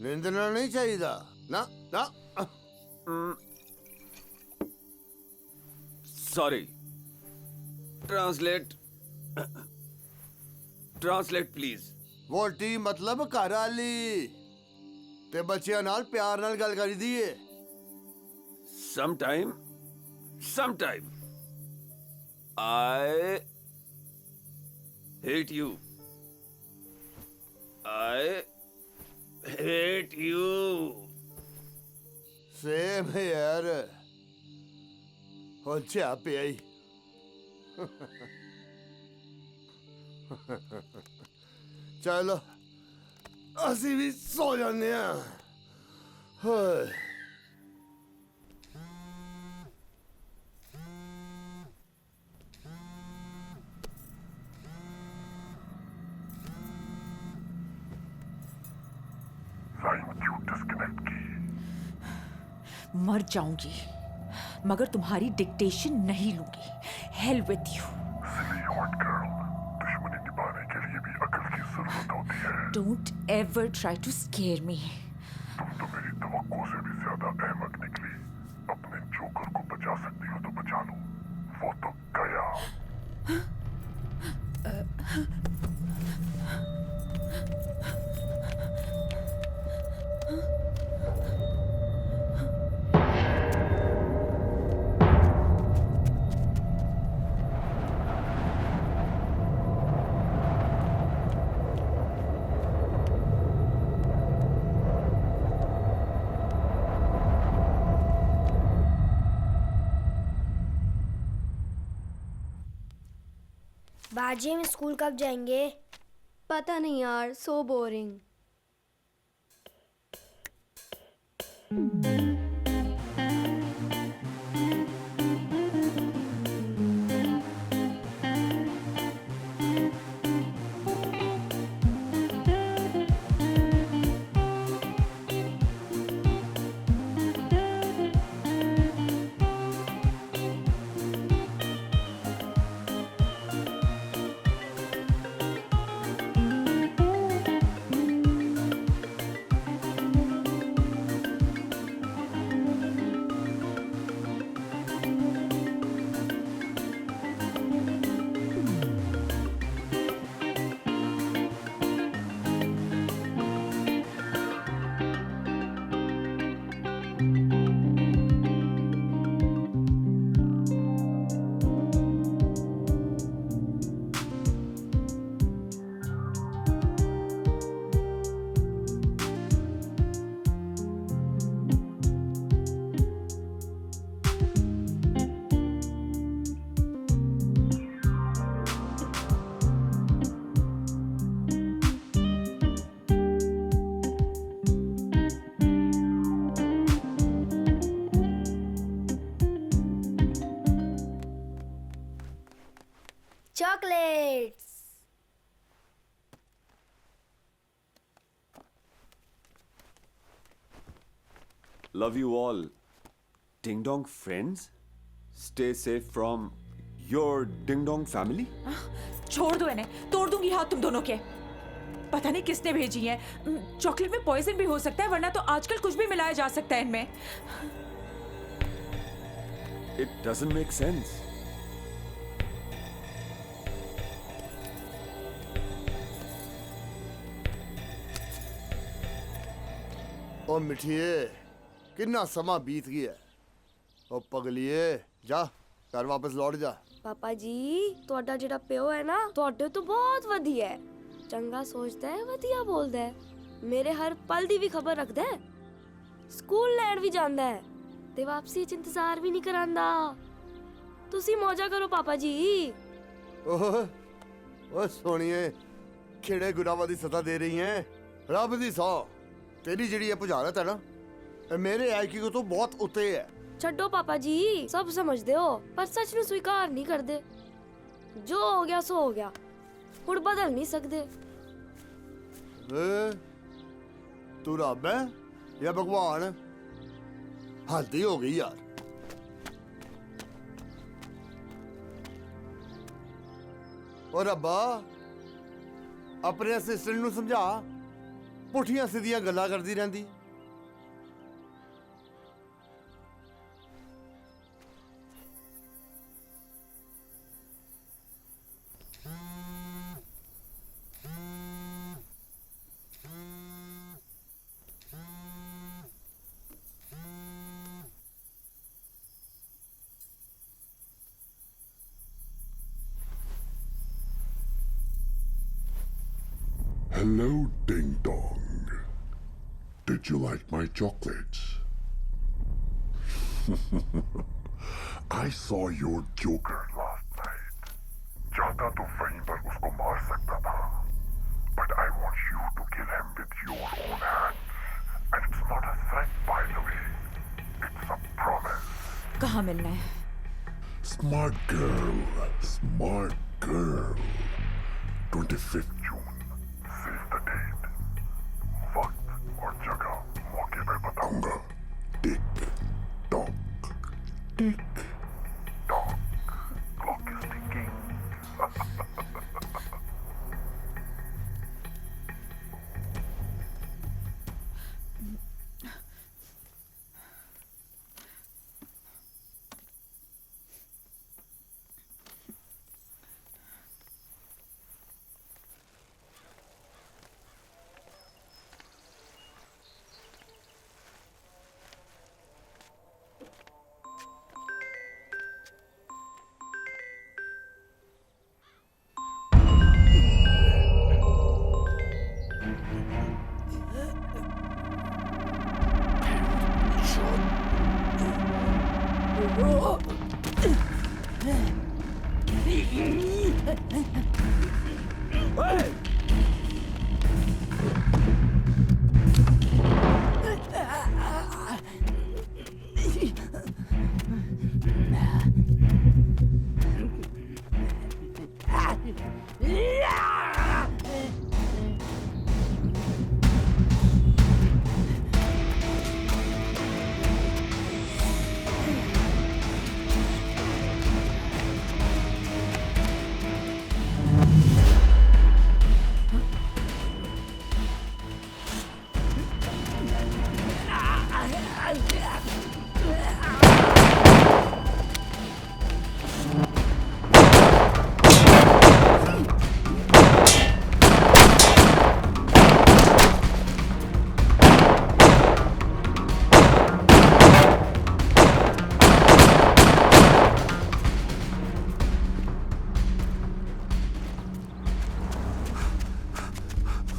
ਨਿੰਦਣਾ ਨਹੀਂ ਚਾਹੀਦਾ ਨਾ ਨਾ। Sorry, translate please. ਵੋਟੀ ਮਤਲਬ ਘਰ ਵਾਲੀ ਤੇ ਬੱਚਿਆਂ ਨਾਲ ਪਿਆਰ ਨਾਲ ਗੱਲ ਕਰੀਦੀ ਏ। Sometime I hate you. Same है यार। हो चा पिया ही। चलो ਅਸੀਂ ਵੀ ਸੋ ਜਾਂਦੇ ਆ। ਹਾਏ मर जाऊंगी मगर तुम्हारी डिक्टेशन नहीं लूंगी। Hell with you. Don't ever try to scare me. तुम तो मेरी तवक्को से भी ज्यादा अहमक निकली। अपने जोकर को बचा सकती हो तो बचा लो, वो तो गया। बाजी हम स्कूल कब जाएंगे? पता नहीं यार, so boring. Chocolates. Love you all. Ding dong friends. Stay safe from your ding dong family. छोड़ दो इन्हें, तोड़ दूंगी हाथ तुम दोनों के। पता नहीं किसने भेजी है। चॉकलेट में पॉइजन भी हो सकता है, वरना तो आजकल कुछ भी मिलाया जा सकता है इनमें। It doesn't make sense. ओ मिठिए कितना समा बीत गया। ओ पगलिए जा घर वापस लौट जा। पापा जी ਤੁਹਾਡਾ ਜਿਹੜਾ ਪਿਓ ਹੈ ਨਾ ਤੁਹਾਡੇ ਤੋਂ ਬਹੁਤ ਵਧੀਆ ਹੈ। ਚੰਗਾ ਸੋਚਦਾ ਹੈ, ਵਧੀਆ ਬੋਲਦਾ ਹੈ, ਮੇਰੇ ਹਰ ਪਲ ਦੀ ਵੀ ਖਬਰ ਰੱਖਦਾ ਹੈ, ਸਕੂਲ ਲੈਣ ਵੀ ਜਾਂਦਾ ਹੈ ਤੇ ਵਾਪਸੀ 'ਚ ਇੰਤਜ਼ਾਰ ਵੀ ਨਹੀਂ ਕਰਾਂਦਾ। ਤੁਸੀਂ ਮੌਜਾ ਕਰੋ ਪਾਪਾ ਜੀ। ਓ ਸੋਹਣੀਏ ਕਿਹੜੇ ਗੁਨਾਹਾਂ ਦੀ ਸਜ਼ਾ ਦੇ ਰਹੀ ਹੈ। ਰੱਬ ਦੀ ਸੌ ਤੇਰੀ ਜਿਹੜੀ ਇਹ ਪੁਜਾਰਤ ਹੈ ਨਾ ਇਹ ਮੇਰੇ ਆਈਕਿਊ ਤੋਂ ਬਹੁਤ ਉੱਤੇ ਹੈ। ਛੱਡੋ ਪਾਪਾ ਜੀ, ਸਭ ਸਮਝਦੇ ਹੋ ਪਰ ਸੱਚ ਨੂੰ ਸਵੀਕਾਰ ਨਹੀਂ ਕਰਦੇ। ਜੋ ਹੋ ਗਿਆ ਸੋ ਹੋ ਗਿਆ, ਹੁਣ ਬਦਲ ਨਹੀਂ ਸਕਦੇ। तू रब है या भगवान? हद ही हो गई यार। और रब्बा अपने असिस्टेंट नू समझा, पुठियां सीधियां गल्लां करदी रहंदी। Hello, Ding Dong. Did you like my chocolates? I saw your Joker last night. चाहता तो वहीं पर उसको मार सकता था, but I want you to kill him with your own hands. And it's not a threat, by the way. It's a promise. कहाँ मिलना है? Smart girl, smart girl. 25th June. Save the date. वक्त और जगह मौके पर बताऊंगा। Tick tock tick tock, clock is ticking.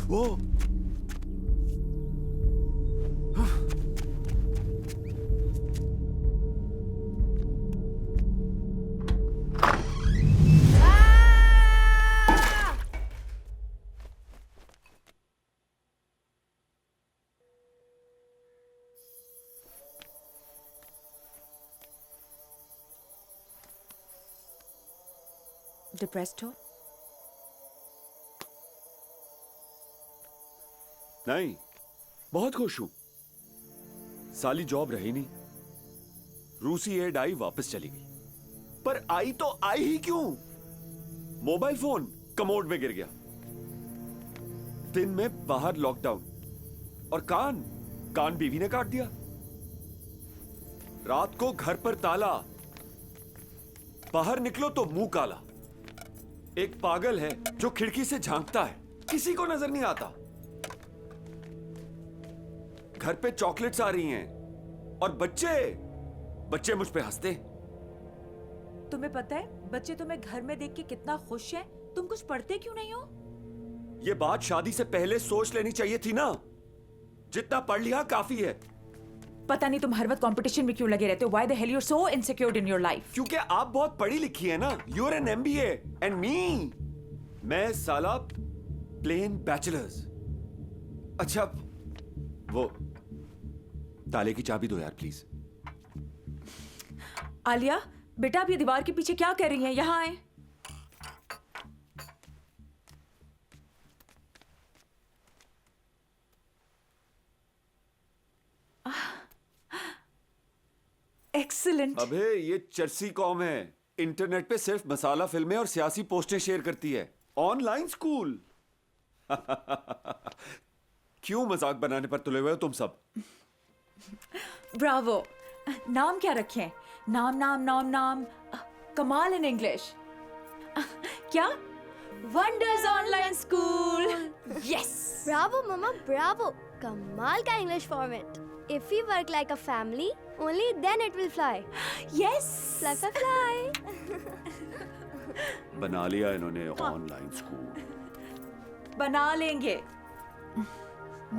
वो डिप्रेस्ड हो? नहीं, बहुत खुश हूं। साली जॉब रही नहीं, रूसी एड आई वापस चली गई। पर आई तो आई ही क्यों? मोबाइल फोन कमोड में गिर गया, दिन में बाहर लॉकडाउन, और कान बीवी ने काट दिया। रात को घर पर ताला, बाहर निकलो तो मुंह काला। एक पागल है जो खिड़की से झांकता है, किसी को नजर नहीं आता। घर पे चॉकलेट्स आ रही हैं और बच्चे मुझ पे हंसते। तुम्हें पता है बच्चे तुम्हें घर में देख के कितना खुश हैं? तुम कुछ पढ़ते क्यों नहीं हो? ये बात शादी से पहले सोच लेनी चाहिए थी ना। जितना पढ़ लिया काफी है। पता नहीं तुम हर वक्त कंपटीशन में क्यों लगे रहते हो? Why the hell you're so insecure in your life? क्योंकि आप बहुत पढ़ी लिखी है ना। You're an MBA and me, मैं साला प्लेन बैचलर्स। अच्छा, वो ताले की चाबी दो यार प्लीज। आलिया बेटा, आप ये दीवार के पीछे क्या कर रही हैं? यहाँ आए। एक्सीलेंट। अबे ये चर्सी कॉम है, इंटरनेट पे सिर्फ मसाला फिल्में और सियासी पोस्टें शेयर करती है। Online school. क्यों मजाक बनाने पर तुले हुए हो तुम सब? ब्रावो। नाम क्या रखें? नाम कमाल इन इंग्लिश। क्या? Wonders online school. Yes. Bravo, Mama, bravo. कमाल का English format. If we work like a family, only then it will fly. Yes. Fly, fly, fly. बना लिया इन्होंने ऑनलाइन स्कूल। बना लेंगे।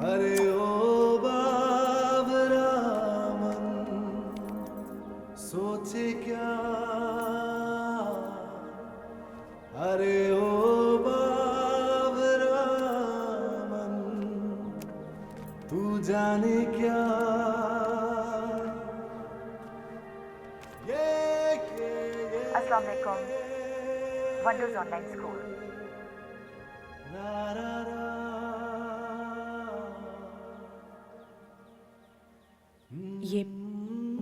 अरे ओ बाबरा मन सोचे क्या, अरे ओ बाबरा मन तू जाने क्या, अस्सलाम वालेकुम, वंडर्स ऑनलाइन स्कूल। ये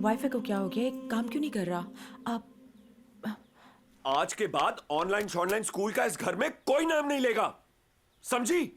वाईफाई को क्या हो गया? एक काम क्यों नहीं कर रहा? आप आज के बाद ऑनलाइन स्कूल का इस घर में कोई नाम नहीं लेगा, समझी?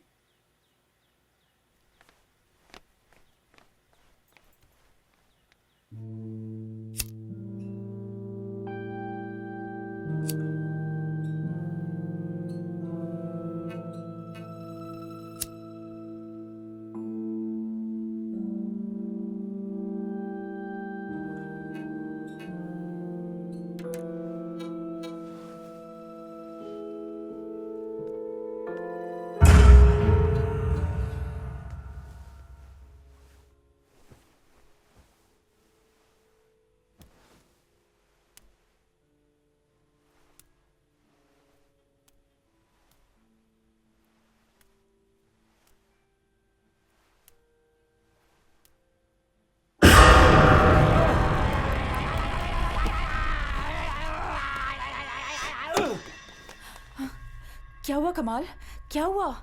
क्या हुआ कमाल? क्या हुआ?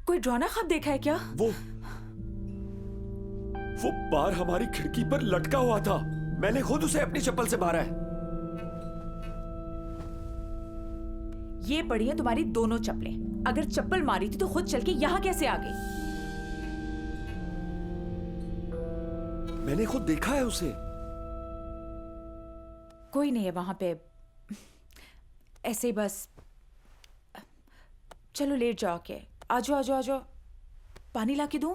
कोई डरावना ख्वाब देखा है क्या? वो बार हमारी खिड़की पर लटका हुआ था। मैंने खुद उसे अपनी चप्पल से मारा है। ये पड़ी है तुम्हारी दोनों चप्पलें। अगर चप्पल मारी थी तो खुद चल के यहाँ कैसे आ गई? मैंने खुद देखा है उसे। कोई नहीं है वहां पे, ऐसे ही बस। चलो लेट जाओ के। आजो आजो आजो, पानी ला के दूं?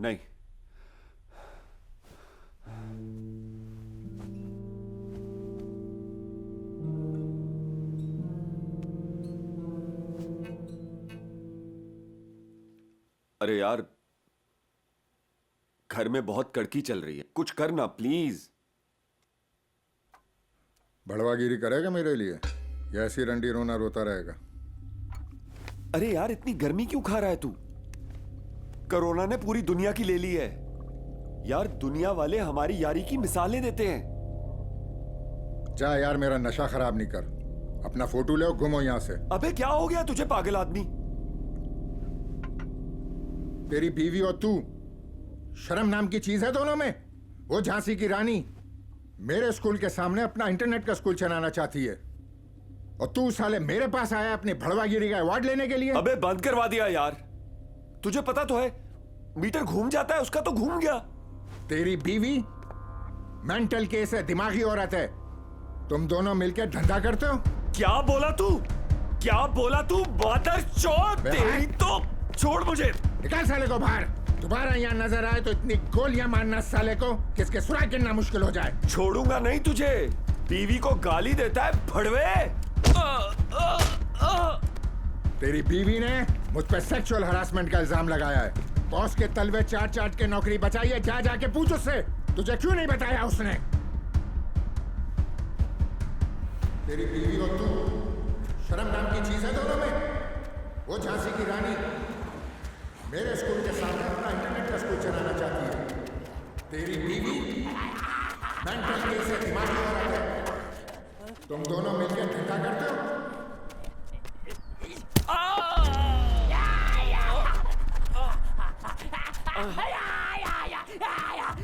नहीं, अरे यार, घर में बहुत कड़की चल रही है, कुछ करना प्लीज। बड़वागिरी करेगा मेरे लिए या ऐसी रंडी रोना रोता रहेगा? अरे यार, इतनी गर्मी क्यों खा रहा है तू? कोरोना ने पूरी दुनिया की ले ली है यार। दुनिया वाले हमारी यारी की मिसालें देते हैं। जा यार, मेरा नशा खराब नहीं कर। अपना फोटो ले और घूमो यहां से। अबे क्या हो गया तुझे पागल आदमी? तेरी बीवी और तू, शर्म नाम की चीज है दोनों में? वो झांसी की रानी मेरे स्कूल के सामने अपना इंटरनेट का स्कूल चलाना चाहती है और तू साले मेरे पास आया अपनी भड़वागिरी का अवार्ड लेने के लिए। अबे बंद करवा दिया यार। तुझे पता तो है मीटर घूम जाता है, उसका तो घूम गया। तेरी बीवी मेंटल केस है, दिमागी औरत है। तुम दोनों मिलकर धंधा करते हो। क्या बोला तू? क्या बोला तू? मादरचोद तेरी तो। छोड़ मुझे। निकाल साले को बाहर। दोबारा यहाँ नजर आए तो इतनी गोलियां मारना साले को किसके सुराग गिनना मुश्किल हो जाए। छोड़ूंगा नहीं तुझे। बीवी को गाली देता है भड़वे। तेरी बीवी ने मुझ पर सेक्सुअल हरासमेंट का इल्जाम लगाया है। बॉस के तलवे चाट चाट के नौकरी बचाई है। जा जाके पूछ उससे, तुझे क्यों नहीं बताया उसने? तेरी बीवी और तू, शर्म नाम की चीज है दोनों में? वो झांसी की रानी मेरे स्कूल के सामने अपना इंटरनेट का स्कूल चलाना चाहती है। तेरी बीवी मेंटल केस से दिमागी औरत है। तुम दोनों मिलकर धंधा करते हो।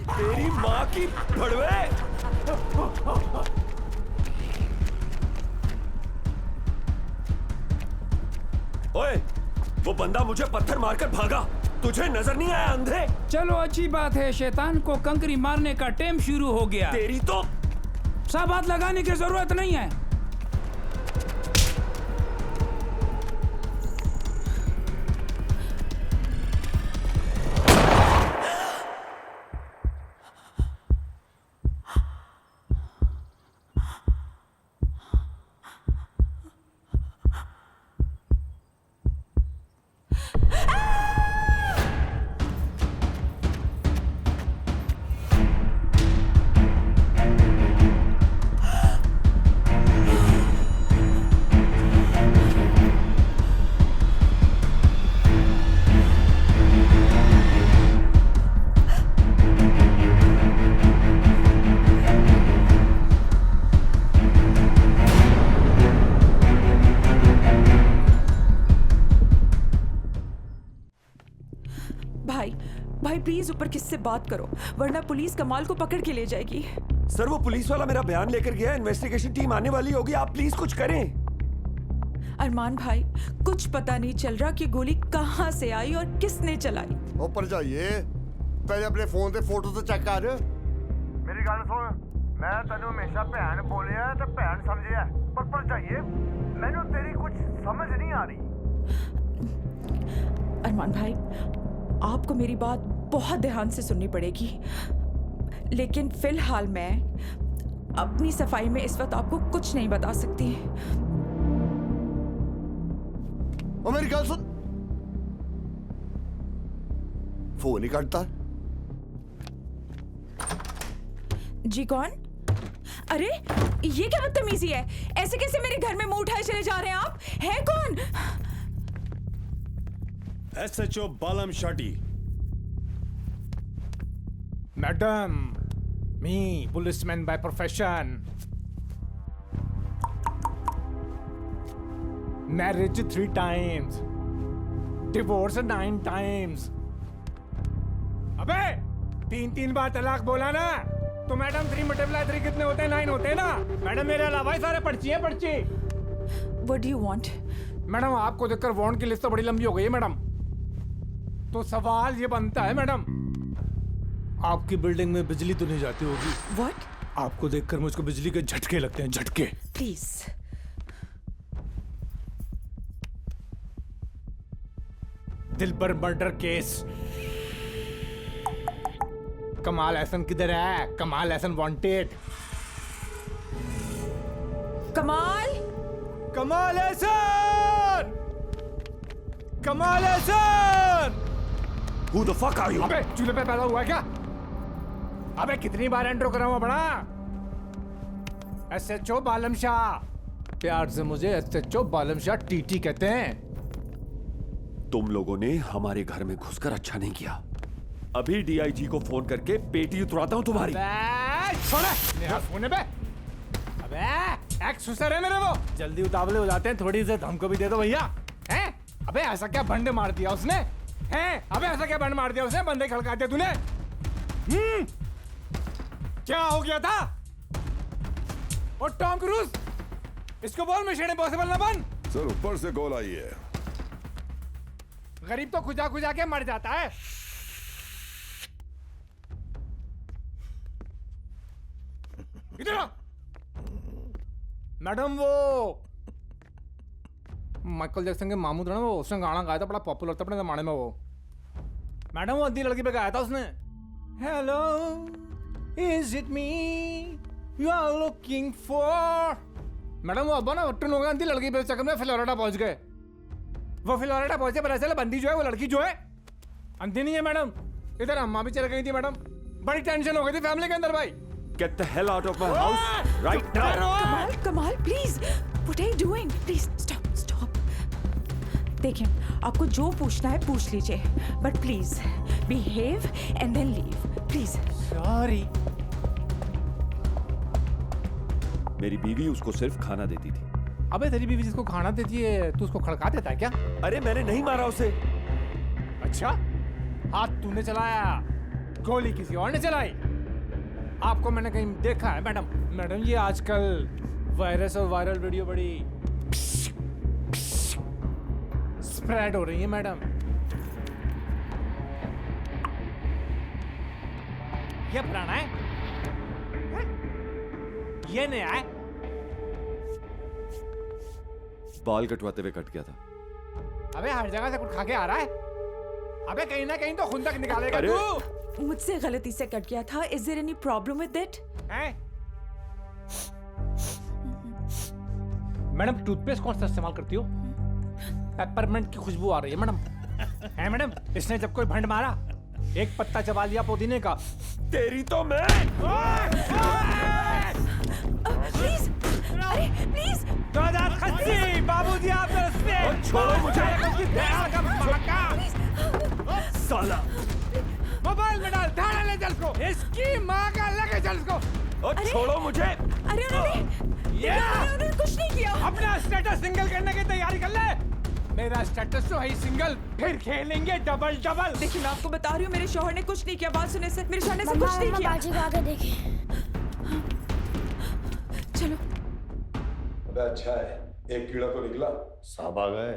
तेरी माँ की भड़वे। ओए, वो बंदा मुझे पत्थर मारकर भागा। तुझे नजर नहीं आया अंधे? चलो अच्छी बात है, शैतान को कंकरी मारने का टाइम शुरू हो गया। तेरी तो सब हाथ लगाने की जरूरत नहीं है। भाई प्लीज ऊपर किससे बात करो, वरना पुलिस कमाल को पकड़ के ले जाएगी। सर, वो पुलिस वाला मेरा बयान लेकर गया। इन्वेस्टिगेशन टीम आने वाली होगी। आप प्लीज कुछ करें। अरमान भाई, कुछ पता नहीं चल रहा कि गोली कहां से आई और किसने चलाई। ऊपर जाइए, पहले अपने फोन से फोटो तो चेक कर। मेरी गल सुन, मैं तेनू हमेशा भैन बोलिया ते भैन समझिया, पर जाइए मैनू तेरी कुछ समझ नहीं आ रही। अरमान भाई, आपको मेरी बात बहुत ध्यान से सुननी पड़ेगी, लेकिन फिलहाल मैं अपनी सफाई में इस वक्त आपको कुछ नहीं बता सकती। ओ मेरी गल सुन, फोन ही काटता। जी कौन? अरे ये क्या बदतमीजी है? ऐसे कैसे मेरे घर में मुंह उठाए चले जा रहे हैं आप? है कौन? SHO Balam Shati. Madam, me policeman by profession. Marriage 3 times, divorce 9 times। अबे 3 बार तलाक बोला ना तो मैडम 3 × 3 कितने होते हैं? 9 होते हैं ना मैडम। मेरे अलावा ही सारे पर्ची है, पर्ची। What do you want? Madam आपको देखकर वारंट की लिस्ट तो बड़ी लंबी हो गई है मैडम। तो सवाल ये बनता है मैडम, आपकी बिल्डिंग में बिजली तो नहीं जाती होगी? What? आपको देखकर मुझको बिजली के झटके लगते हैं, झटके। Please. Dilbar murder case. कमाल हसन किधर है? कमाल हसन वांटेड। कमाल? कमाल हसन! कमाल Hasan! Who the fuck are you? अबे चूल्हे पे पैदा हुआ है क्या? अबे कितनी बार एंट्रो करा हुआ बड़ा? SHO बालम शाह। प्यार से मुझे SHO बालम शाह TT कहते हैं। तुम लोगों ने हमारे घर में घुसकर अच्छा नहीं किया। अभी DIG को फोन करके पेटी उतराता हूँ तुम्हारी। मेरा फोन है बे। अबे एक्स सुसर है मेरे वो। जल्दी उतावले हो जाते हैं, थोड़ी इज्जत हमको भी दे दो भैया। हैं? अबे ऐसा क्या बंड मार दिया उसने? हैं? अबे ऐसा क्या बंड मार दिया उसने? बंदे खड़का दिया तूने? क्या हो गया था? और टॉम क्रूज, इसको बोल मिशन इम्पॉसिबल ना बन। सर ऊपर से कॉल आई है। गरीब तो खुजा खुजा के मर जाता है। इधर आ। मैडम वो माइकल जैक्सन के मामू था ना, वो उसने गाना गाया था, बड़ा पॉपुलर था अपने जमाने में वो। मैडम वो अंधी लड़की पे गाया था उसने। Hello is it me you are looking for. Madam वो अब ना वट्टन हो गया अंधी लड़की पे चक्कर में फ्लोरिडा पहुंच गए। वो फ्लोरिडा पहुंचे पर ऐसे बंदी जो है वो लड़की जो है अंधी नहीं है मैडम। इधर अम्मा भी चल गई थी मैडम, बड़ी टेंशन हो गई थी फैमिली के अंदर भाई। Get the hell out of my house right now. कमाल, please. What are you doing? Please stop, stop. देखिए, आपको जो पूछना है पूछ लीजिए, but please behave and then leave, please. Sorry. मेरी बीवी उसको सिर्फ खाना देती थी। अबे तेरी बीवी जिसको खाना देती है तू उसको खड़का देता है क्या? अरे मैंने नहीं मारा उसे। अच्छा, हाथ तूने चलाया, गोली किसी और ने चलाई। आपको मैंने कहीं देखा है मैडम। मैडम ये आजकल वायरस और वायरल वीडियो बड़ी स्प्रेड हो रही है मैडम। ये पुराना है? ये नया है? बाल कटवाते हुए कट गया था। अबे हर जगह से कुछ खा के आ रहा है। अबे कहीं ना कहीं तो खुंदक निकालेगा तू। मुझसे गलती से कट गया था। Is there any problem with it? Madam toothpaste कौन सा इस्तेमाल करती हो? पेपरमेंट की खुशबू आ रही है मैडम। है मैडम, इसने जब कोई भंड मारा एक पत्ता चबा लिया पुदीने का। तेरी तो मैं। प्लीज, अरे प्लीज। 2000 खस्सी बाबूजी आप छोड़ो मुझे। साला मोबाइल में डाल, थाने ले चल को। इसकी माँ का लेके चल इसको। छोड़ो मुझे। अरे उन्होंने कुछ नहीं किया। अपना स्टेटस सिंगल करने की तैयारी कर ले। मेरा स्टेटस तो है सिंगल, फिर खेलेंगे डबल डबल। देखिए मैं आपको बता रही हूँ मेरे शौहर ने कुछ नहीं किया। बात सुने से मेरे शौहर ने से कुछ नहीं किया। बाजी आगे देखिए। चलो। अबे अच्छा है, एक कीड़ा तो निकला। सांप आ गए।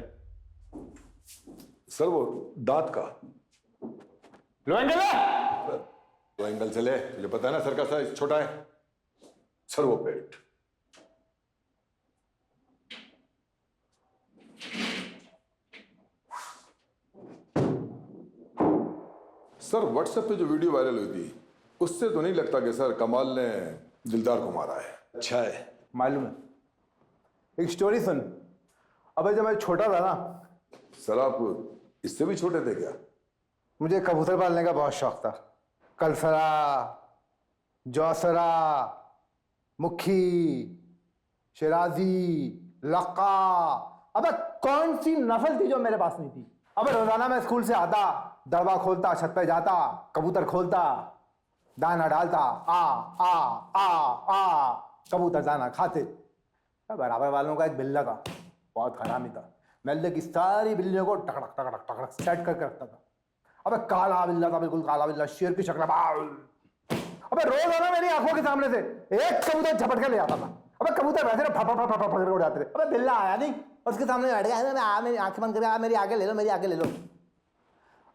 सर वो दांत का लो एंगल है। तो एंगल से ले, तुझे पता है ना सर का साइज छोटा है। सर वो पेट। सर व्हाट्सएप पे जो वीडियो वायरल हुई थी उससे तो नहीं लगता कि सर कमाल ने दिलदार को मारा है। अच्छा है, मालूम है। एक स्टोरी सुन। अबे जब मैं छोटा था ना। सर आप इससे भी छोटे थे क्या? मुझे कबूतर पालने का बहुत शौक था। कलसरा, जौसरा, मुखी, शिराजी, लक्का। अबे कौन सी नस्ल थी जो मेरे पास नहीं थी? अबे रोजाना मैं स्कूल से आता, दरवा खोलता, छत पे जाता, कबूतर खोलता, दाना डालता, आ आ आ आ, कबूतर दाना खाते। बराबर वालों का एक बिल्ला था, बहुत हरामी था। महल्ले की सारी बिल्लियों को टकड़क टकड़क टकड़क सेट करके रखता था। अबे काला बिल्ला था, बिल्कुल काला बिल्ला, शेर की शक्ल। अबे रोज आना मेरी आंखों के सामने से एक कबूतर झपट के ले आता था। अबे कबूतर वैसे ना फट फट फट उड़ जाते थे। अबे बिल्ला आया नहीं, उसके सामने बैठ गया, मेरी आंखें बंद करके मेरी आगे ले लो, मेरी आगे ले लो।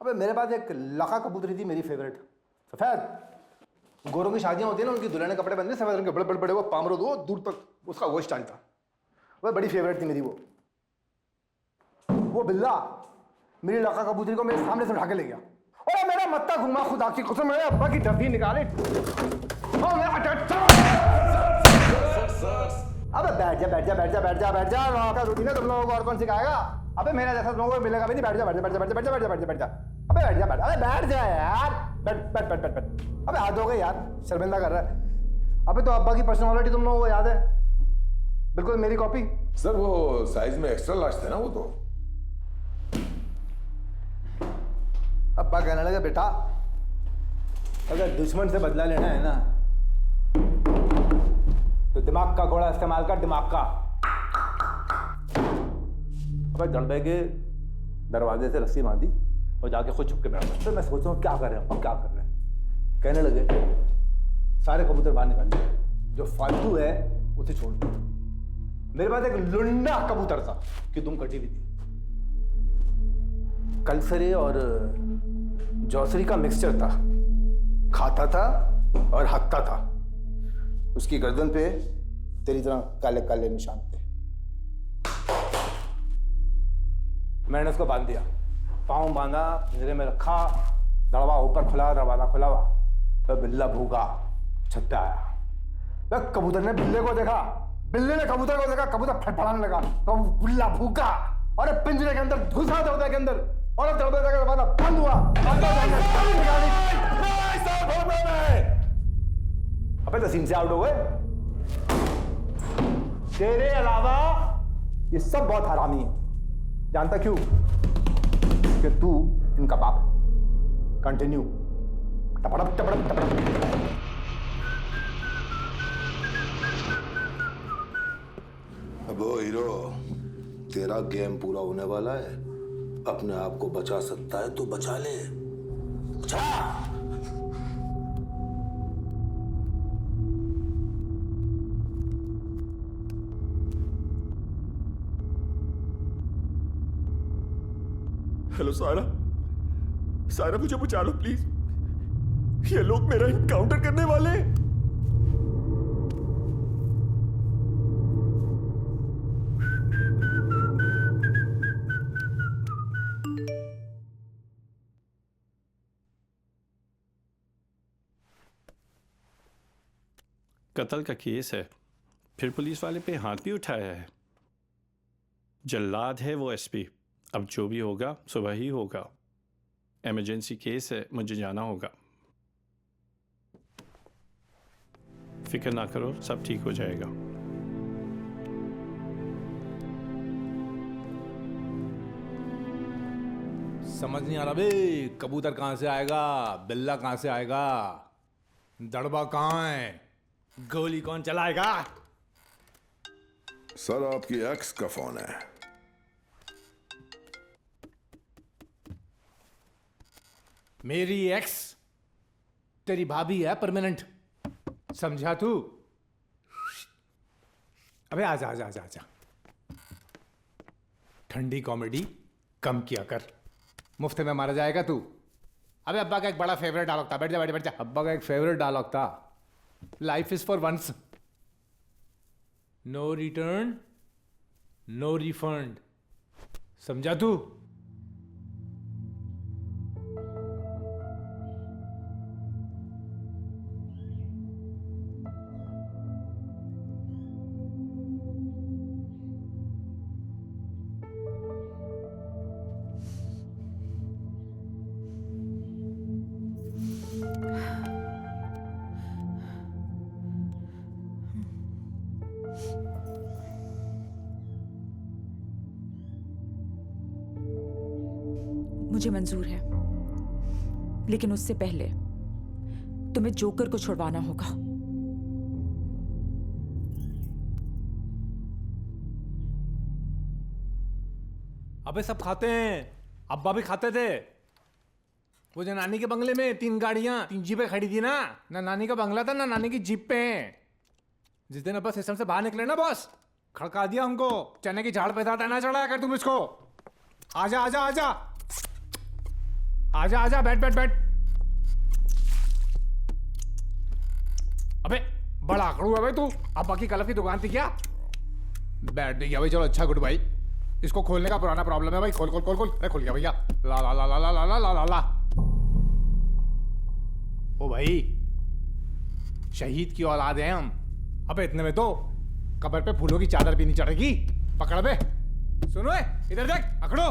अबे मेरे पास एक लखा कबूतरी थी, मेरी फेवरेट, सफेद। गोरों की शादियां होती है ना, उनकी दुल्हन कपड़े बनते सफेद रंग के, बड़े बड़े बड़े, वो पामरो दो दूर तक, उसका वो स्टाइल था। वह बड़ी फेवरेट थी मेरी वो बिल्ला मेरी लखा कबूतरी को मेरे सामने से उठा के ले गया और मेरा मत्ता घुमा, खुदा की कसम, मेरे अब्बा की डब्बी निकाली। अबे बैठ जा बैठ जा बैठ जा बैठ जा बैठ जा, वहां का रूटीन है, तुम लोगों को और कौन सिखाएगा? अबे मेरा जैसा तुम लोगों को मिलेगा भी नहीं। बैठ जा बैठ जा बैठ जा बैठ जा बैठ जा बैठ जा बैठ जा, अबे बैठ जा बैठ, अबे बैठ जा यार, बैठ बैठ बैठ बैठ बैठ। अबे हाथ हो गए यार, शर्मिंदा कर रहा है। अबे तो अब्बा की पर्सनालिटी तुम लोगों को याद है, बिल्कुल मेरी कॉपी। सर वो साइज में एक्स्ट्रा लार्ज थे ना वो तो। अब्बा कहने लगे बेटा, अगर दुश्मन से बदला लेना है ना तो दिमाग का घोड़ा इस्तेमाल कर, दिमाग का। अबे दड़बे के दरवाजे से रस्सी बांधी और जाके खुद छुप के बैठा। तो मैं सोच रहा हूँ क्या कर रहे हैं अब, क्या कर रहे हैं। कहने लगे सारे कबूतर बाहर निकाल दिए, जो फालतू है उसे छोड़ दो। मेरे पास एक लुंडा कबूतर था कि तुम कटी हुई थी, कलसरे और जौसरी का मिक्सचर था, खाता था और हकता था। उसकी गर्दन पे तेरी तरह काले काले निशान थे। मैंने उसको बांध दिया, पाँव बांधा, पिंजरे में रखा, दरवाजा ऊपर खुला, दरवाजा खुला हुआ। वह बिल्ला भूखा छत पे आया। वह कबूतर ने बिल्ले को देखा, बिल्ले ने कबूतर को देखा, कबूतर फटफड़ाने लगा, तो बिल्ला भूखा और पिंजरे के अंदर घुसा दरवाजे के अंदर और दरवाजा का दरवाजा बंद हुआ। अबे तो सीन से आउट हो गए। तेरे अलावा ये सब बहुत हरामी है। जानता क्यों? कि तू इनका बाप है। कंटिन्यू। टपड़प टपड़प टपड़प। अब वो हीरो, तेरा गेम पूरा होने वाला है। अपने आप को बचा सकता है तो बचा ले, बचा। हेलो सारा, सारा मुझे बचा लो प्लीज, ये लोग मेरा इनकाउंटर करने वाले हैं। कत्ल का केस है, फिर पुलिस वाले पे हाथ भी उठाया है। जल्लाद है वो एसपी। अब जो भी होगा सुबह ही होगा। इमरजेंसी केस है, मुझे जाना होगा। फिक्र ना करो, सब ठीक हो जाएगा। समझ नहीं आ रहा बे, कबूतर कहां से आएगा, बिल्ला कहां से आएगा, दड़बा कहां है, गोली कौन चलाएगा? सर आपकी एक्स का फोन है। मेरी एक्स तेरी भाभी है परमानेंट, समझा तू? अबे आजा आजा आजा आजा, ठंडी कॉमेडी कम किया कर, मुफ्त में मारा जाएगा तू। अबे अब्बा का एक बड़ा फेवरेट डायलॉग था, बैठ जा बैठ जा। अब्बा का एक फेवरेट डायलॉग था, life is for once, no return no refund, समझा तू? मुझे मंजूर है, लेकिन उससे पहले तुम्हें जोकर को छुड़वाना होगा। अबे सब खाते हैं, अब्बा भी खाते थे। वो जो नानी के बंगले में 3 गाड़ियां 3 जीपें खड़ी थी ना नानी का बंगला था ना नानी की जीप पे। जिस दिन अब्बा सिस्टम से बाहर निकले ना बॉस, खड़का दिया हमको, चने की झाड़ पे था ना चढ़ाया कर तुम इसको। आजा आजा आजा आजा आजा, बैठ बैठ बैठ। अबे बड़ा आकड़ू है भाई तू, अब्बा की कलफ की दुकान थी क्या? बैठ गया भाई, चलो अच्छा गुड भाई। इसको खोलने का पुराना प्रॉब्लम है भाई, खोल खोल खोल खोल। अरे खुल गया भैया। ला ला ला ला ला ला ला ला ला। ओ भाई, शहीद की औलाद हैं हम। अबे इतने में तो कब्र पे फूलों की चादर भी नहीं चढ़ेगी। पकड़ बे, सुनो इधर देख, अकड़ो।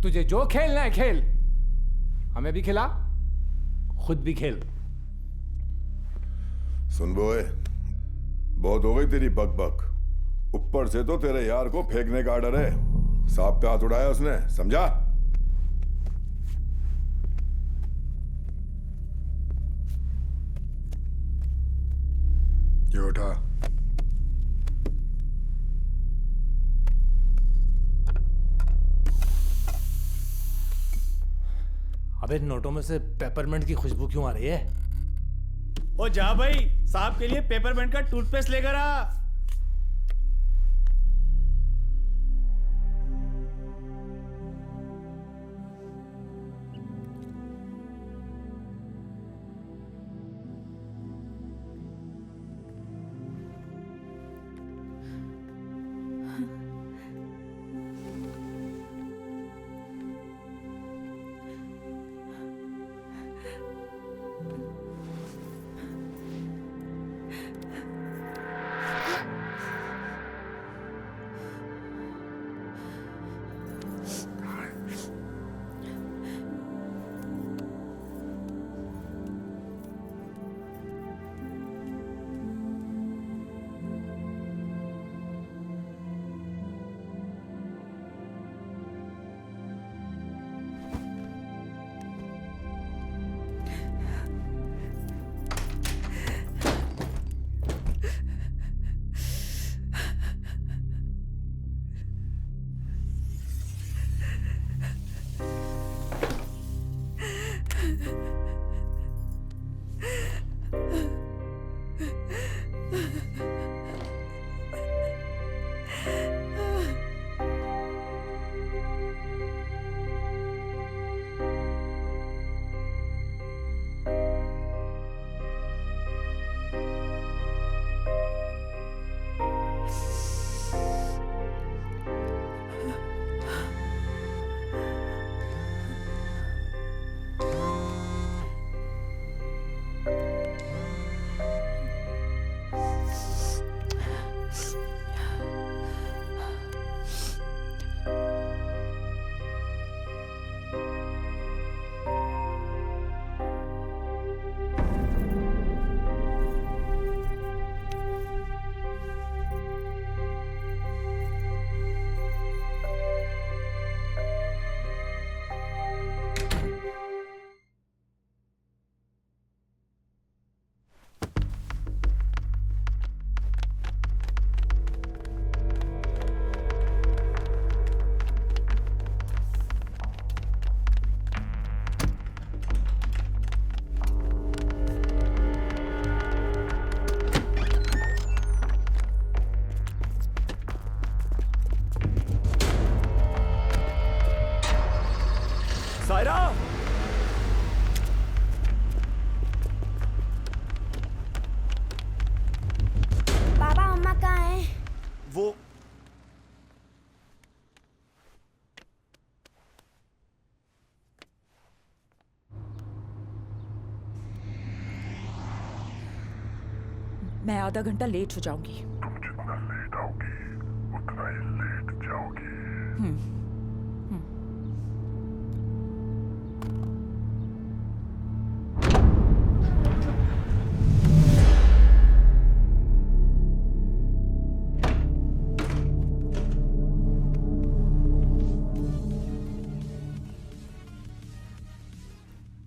तुझे जो खेलना है खेल, हमें भी खिला, खुद भी खेल। सुन बोए, बहुत हो गई तेरी बक बक। ऊपर से तो तेरे यार को फेंकने का ऑर्डर है। सांप पे हाथ उड़ाया उसने, समझा? ये उठा। अबे नोटों में से पेपरमेंट की खुशबू क्यों आ रही है? ओ जा भाई, साहब के लिए पेपरमेंट का टूथपेस्ट लेकर आ। सायरा! पापा मम्मा कहाँ हैं? वो मैं आधा घंटा लेट हो जाऊंगी। तुम जितना लेट आओगी उतना ही लेट जाओगी।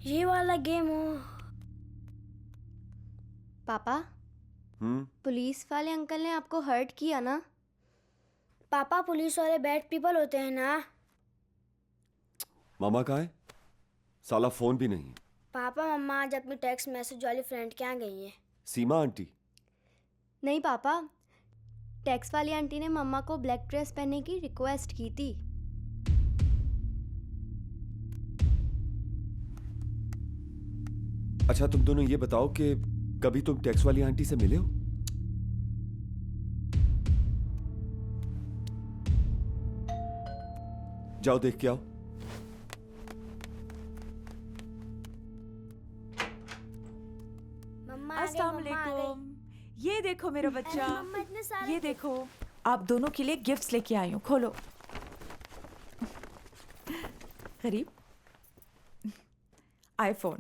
ये वाला गेम हो। पापा, पुलिस वाले अंकल ने आपको हर्ट किया ना? पापा पुलिस वाले बैड पीपल होते हैं ना। मामा कहाँ है? साला फोन भी नहीं। पापा मम्मा आज अपनी टेक्स्ट मैसेज वाली फ्रेंड के यहाँ गई है। सीमा आंटी? नहीं पापा, टेक्स्ट वाली आंटी ने मम्मा को ब्लैक ड्रेस पहनने की रिक्वेस्ट की थी। अच्छा तुम दोनों ये बताओ कि कभी तुम टेक्स्ट वाली आंटी से मिले हो? जाओ देख के आओ। अस्सलाम वालेकुम। ये देखो मेरा बच्चा, ये देखो आप दोनों के लिए गिफ्ट्स लेके आई हूँ, खोलो। गरीब, iPhone,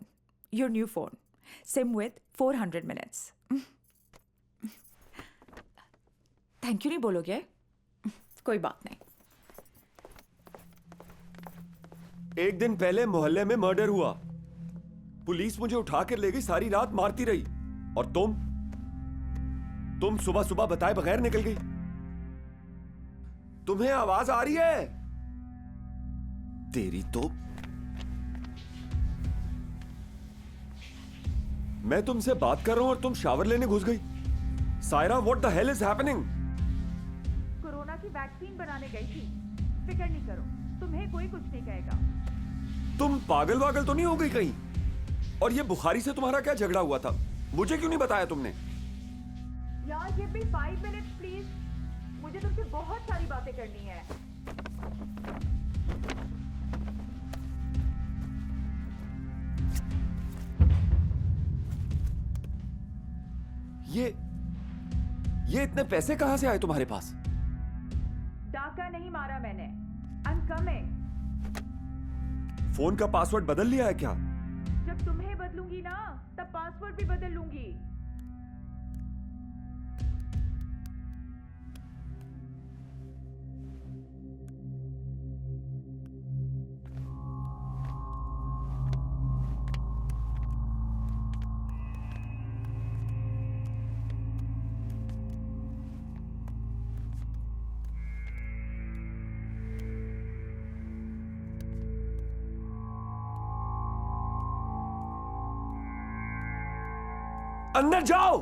your new phone, SIM with 400 minutes. Thank you नहीं बोलोगे? कोई बात नहीं। एक दिन पहले मोहल्ले में मर्डर हुआ, पुलिस मुझे उठा कर ले गई, सारी रात मारती रही, और तुम सुबह सुबह बताए बगैर निकल गई। तुम्हें आवाज आ रही है? तेरी तो मैं तुमसे बात कर रहा हूं और तुम शावर लेने घुस गई। Saira, what the hell is happening? Corona की वैक्सीन बनाने गई थी, फिक्र नहीं करो, तुम्हें कोई कुछ नहीं कहेगा। तुम पागल वागल तो नहीं हो गई कहीं? और ये बुखारी से तुम्हारा क्या झगड़ा हुआ था? मुझे क्यों नहीं बताया तुमने? यार ये भी 5 मिनट्स प्लीज, मुझे तुमसे बहुत सारी बातें करनी है। ये इतने पैसे कहां से आए तुम्हारे पास? डाका नहीं मारा मैंने, आई एम कमिंग। फोन का पासवर्ड बदल लिया है क्या? जब तुम्हें बदलूंगी ना तब पासवर्ड भी बदल लूंगी। अंदर जाओ।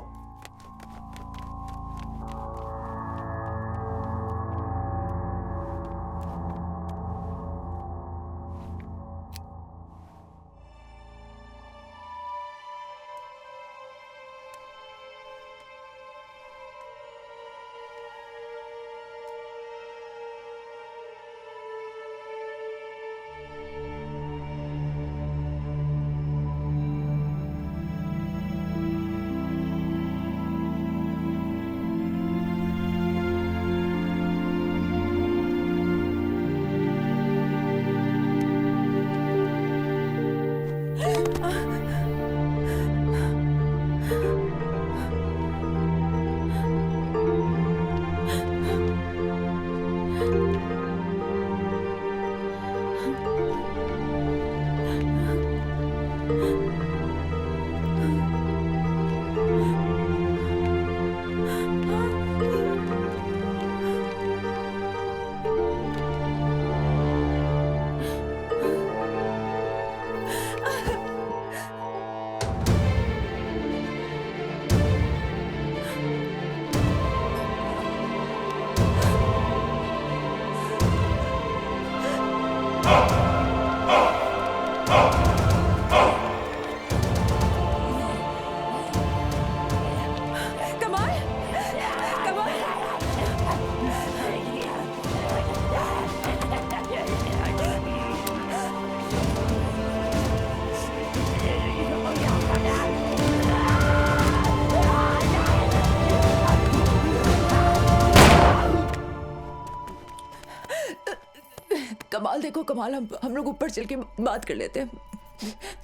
कमाल, देखो कमाल, हम लोग ऊपर चल के बात कर लेते हैं।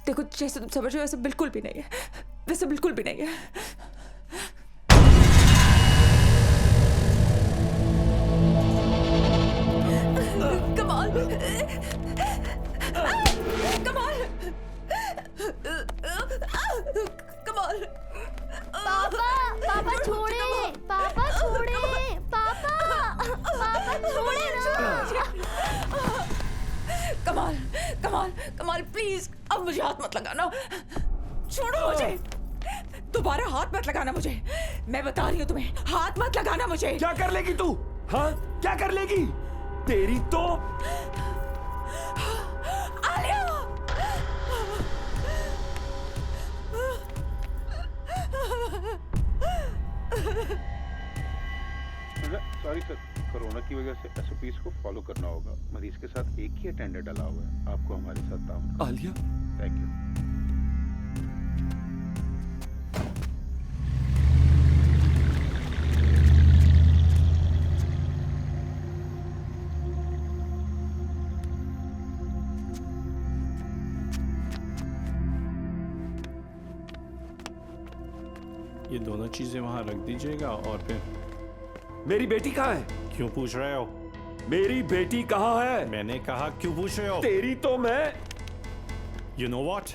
देखो जैसे तुम समझ रहे हो वैसे बिल्कुल भी नहीं है, वैसे बिल्कुल भी नहीं है। कमाल, कमाल, कमाल। पापा, पापा छोड़े, पापा छोड़े, पापा, पापा कमाल कमाल कमाल प्लीज अब मुझे हाथ मत लगाना, छोड़ो मुझे, दोबारा हाथ मत लगाना मुझे, मैं बता रही हूँ तुम्हें, हाथ मत लगाना मुझे। क्या कर लेगी तू? हाँ क्या कर लेगी? तेरी तो आलिया। सॉरी सर, कोरोना की वजह से एसओपीज को फॉलो करना होगा। मरीज के साथ एक ही अटेंडेंट डाला हुआ है। आपको हमारे साथ ताउन। Alia, thank you. ये दोनों चीजें वहां रख दीजिएगा और फिर मेरी बेटी कहाँ है? क्यों पूछ रहे हो? मेरी बेटी कहाँ है? मैंने कहा क्यों पूछ रहे हो? तेरी तो मैं You know what?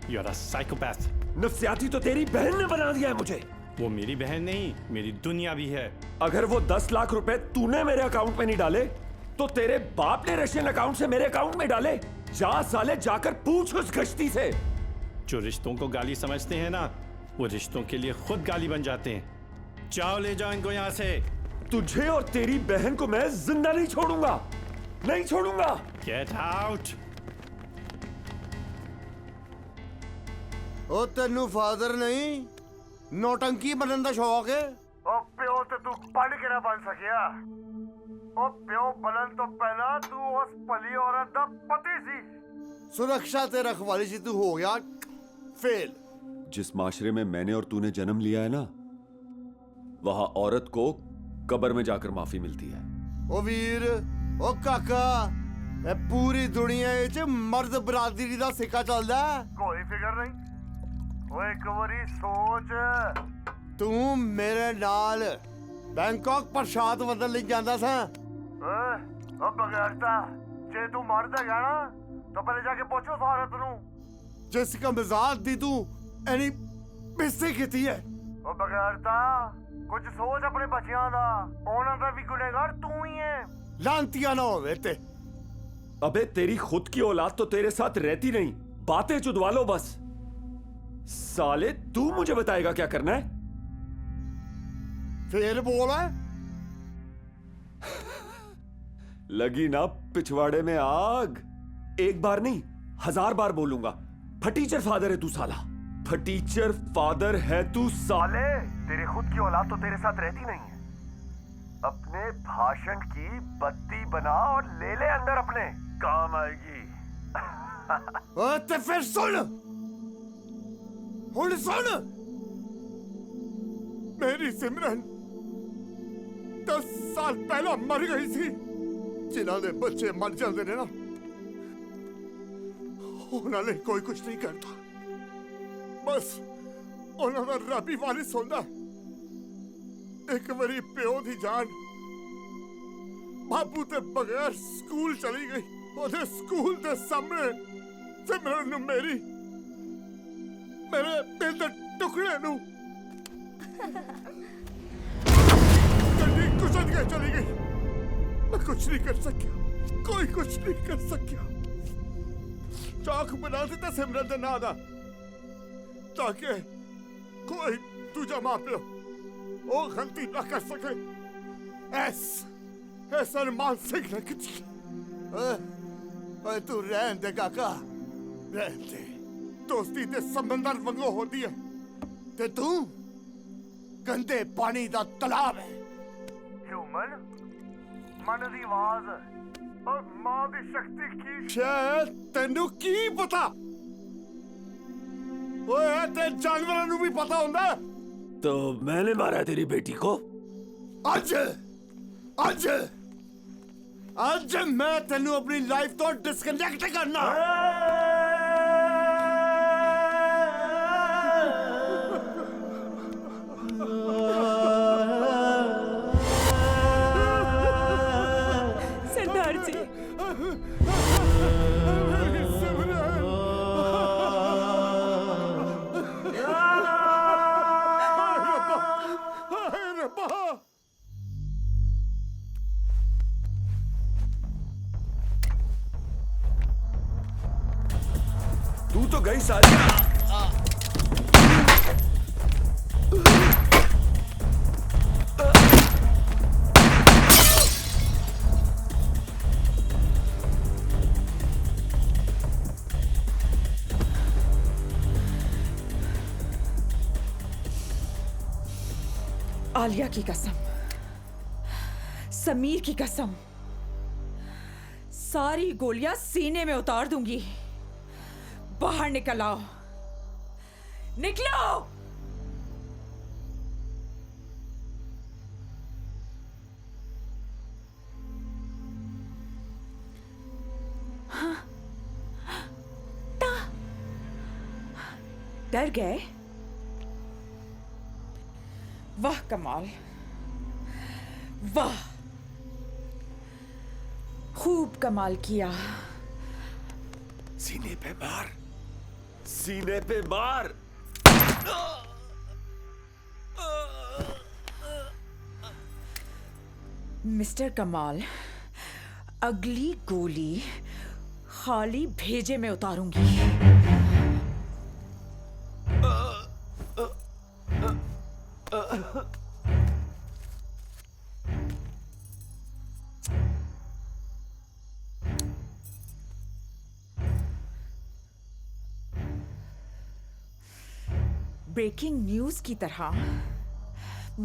You're a psychopath. नफ्सियाती तो तेरी बहन ने बना दिया है मुझे। वो मेरी बहन नहीं, मेरी दुनिया भी है। अगर वो 10 लाख रुपए तूने मेरे अकाउंट में नहीं डाले तो तेरे बाप ने रशियन अकाउंट से मेरे अकाउंट में डाले। जा साले, जाकर पूछ उस गश्ती से। जो रिश्तों को गाली समझते हैं ना, वो रिश्तों के लिए खुद गाली बन जाते हैं। जाओ, ले जाओ इनको यहाँ से। तुझे और तेरी बहन को मैं जिंदा नहीं छोड़ूंगा, नहीं छोड़ूंगा। Get out! ओ तेनू फादर नहीं नौटंकी बनन दा शौक है? ओ प्यो ते तू पढ़ के ना बन सकिया। ओ प्यो बनन तो पहला तू उस भली औरत दा पति सी। सुरक्षा ते रखवाली सी तू हो गया फेल। जिस माशरे में मैंने और तूने जन्म लिया है ना, वहां औरत को कब्र में जाकर माफी मिलती है। ओ वीर, ओ काका, ए पूरी दुनिया च मर्द बरादरी दा सिक्का चलदा। कोई फिक्र नहीं। ओ एक बारी सोच, तू मेरे नाल बैंकॉक प्रसाद बदल ले जांदा सा। ओ बगैरता, जे तू मर्द है ना तो पहले जाके पूछो उस औरत नू जिसका मजाक दी तू एनी बेइज्जती कीती है। ओ बगैरता, कुछ सोच अपने बच्चियां दा, ओना दा भी गुनहगार तू ही है। लांतिया ना होवे ते। अबे तेरी खुद की औलाद तो तेरे साथ रहती नहीं, बातें चुदवा लो बस। साले तू मुझे बताएगा क्या करना है? फिर बोल है। लगी ना पिछवाड़े में आग। एक बार नहीं 1000 बार बोलूंगा, फटीचर फादर है तू साला, फटीचर फादर है तू साले। तेरी खुद की औलाद तो तेरे साथ रहती नहीं है। अपने भाषण की बत्ती बना और ले ले अंदर, अपने काम आएगी। ते फिर सुन, हुण सुन। मेरी सिमरन 10 साल पहला मर गई सी। जिन्हां दे बच्चे मर जाते ने ना, उन्होंने कोई कुछ नहीं करता, बस उन्होंने रब ही वारिस होंदा। एक बारी प्यो दी जान बापू ते बगैर स्कूल चली गई। ओदे स्कूल दे सामने सिमरन नू मेरे दिल दे टुकड़े नू गड्डी कुचल के चली गई। मैं कुछ नहीं कर सकिया, कोई कुछ नहीं कर सकिया। चौक बना दिता सिमरन दे नां दा, ताकि कोई दूजा मां प्यो ओ गलती ना कर सके। ऐसा मानसिक न की। तू रहन दे काका, रहन दे। दोस्ती दे समंदर वंगो होती है ते तू गंदे पानी दा तालाब है। ह्यूमन मन दी आवाज और मां दी शक्ति की। शायद तेनू की पता? ओए ते जानवरां नू भी पता हुंदा। तो मैंने मारा तेरी बेटी को? आज आज आज मैं तेनू अपनी लाइफ तो डिस्कनेक्ट करना। सरदार जी, तू तो गई सारी। आलिया की कसम, समीर की कसम, सारी गोलियां सीने में उतार दूंगी। बाहर निकल आओ, निकलो। डर गए? वाह कमाल, वाह, खूब कमाल किया। सीने पे मार, सीने पे मार। मिस्टर कमाल, अगली गोली खाली भेजे में उतारूंगी। ब्रेकिंग न्यूज की तरह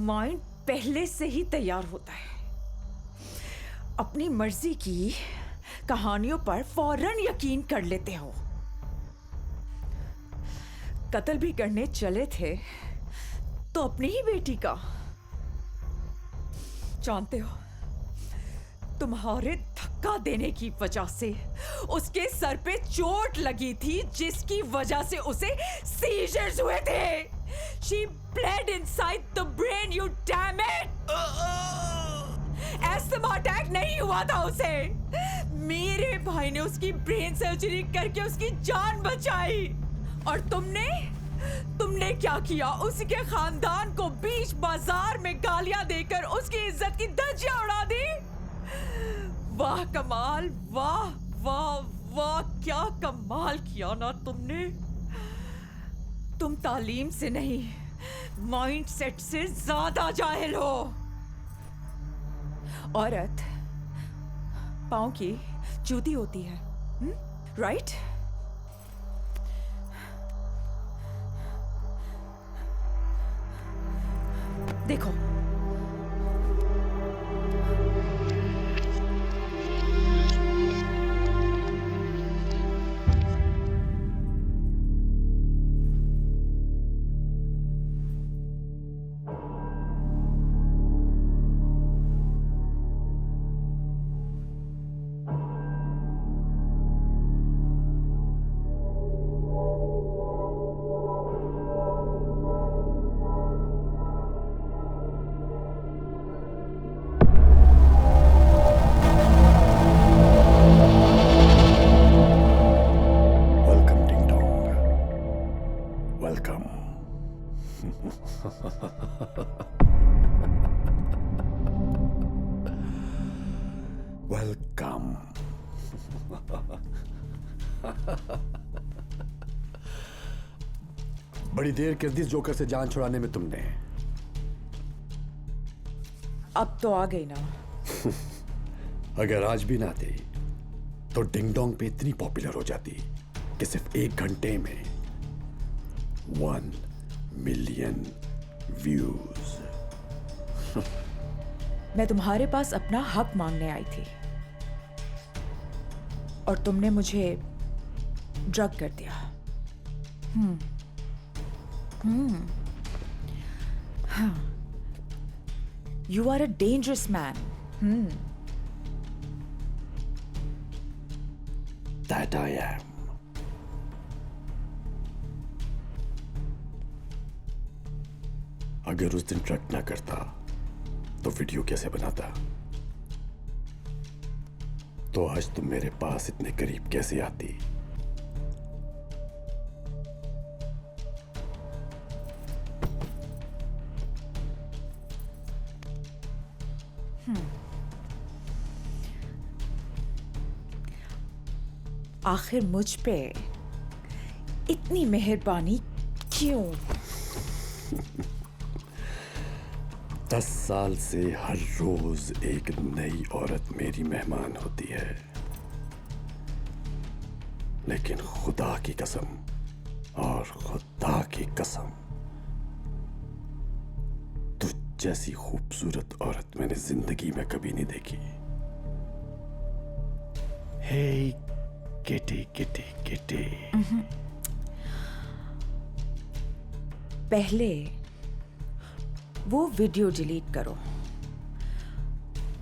माइंड पहले से ही तैयार होता है। अपनी मर्जी की कहानियों पर फौरन यकीन कर लेते हो। कत्ल भी करने चले थे तो अपनी ही बेटी का। जानते हो, तुम्हारे धक्का देने की वजह से उसके सर पे चोट लगी थी, जिसकी वजह से उसे सीजर्स हुए थे। She bled inside the brain, you damn it! Asthma attack नहीं हुआ था उसे। मेरे भाई ने उसकी ब्रेन सर्जरी करके उसकी जान बचाई। और तुमने क्या किया? उसके खानदान को बीच बाजार में गालियां देकर उसकी इज्जत की धज्जियां उड़ा दी। वाह कमाल, वाह वाह वाह, क्या कमाल किया ना तुमने। तुम तालीम से नहीं, माइंडसेट से ज्यादा जाहिल हो। औरत पांव की जूती होती है, राइट? देखो, वेलकम। बड़ी देर कर दी जोकर से जान छुड़ाने में तुमने। अब तो आ गई ना। अगर आज भी ना आती तो डिंग डोंग पे इतनी पॉपुलर हो जाती कि सिर्फ 1 घंटे में 1 मिलियन व्यूज। मैं तुम्हारे पास अपना हक मांगने आई थी और तुमने मुझे ड्रग कर दिया। You are a dangerous man. That I am. अगर उस दिन ट्रक ना करता तो वीडियो कैसे बनाता? तो आज तुम मेरे पास इतने करीब कैसे आती? आखिर मुझ पे इतनी मेहरबानी क्यों? 10 साल से हर रोज एक नई औरत मेरी मेहमान होती है, लेकिन खुदा की कसम और खुदा की कसम, तुझ जैसी खूबसूरत औरत मैंने जिंदगी में कभी नहीं देखी। हे किटी किटी किटी। पहले वो वीडियो डिलीट करो,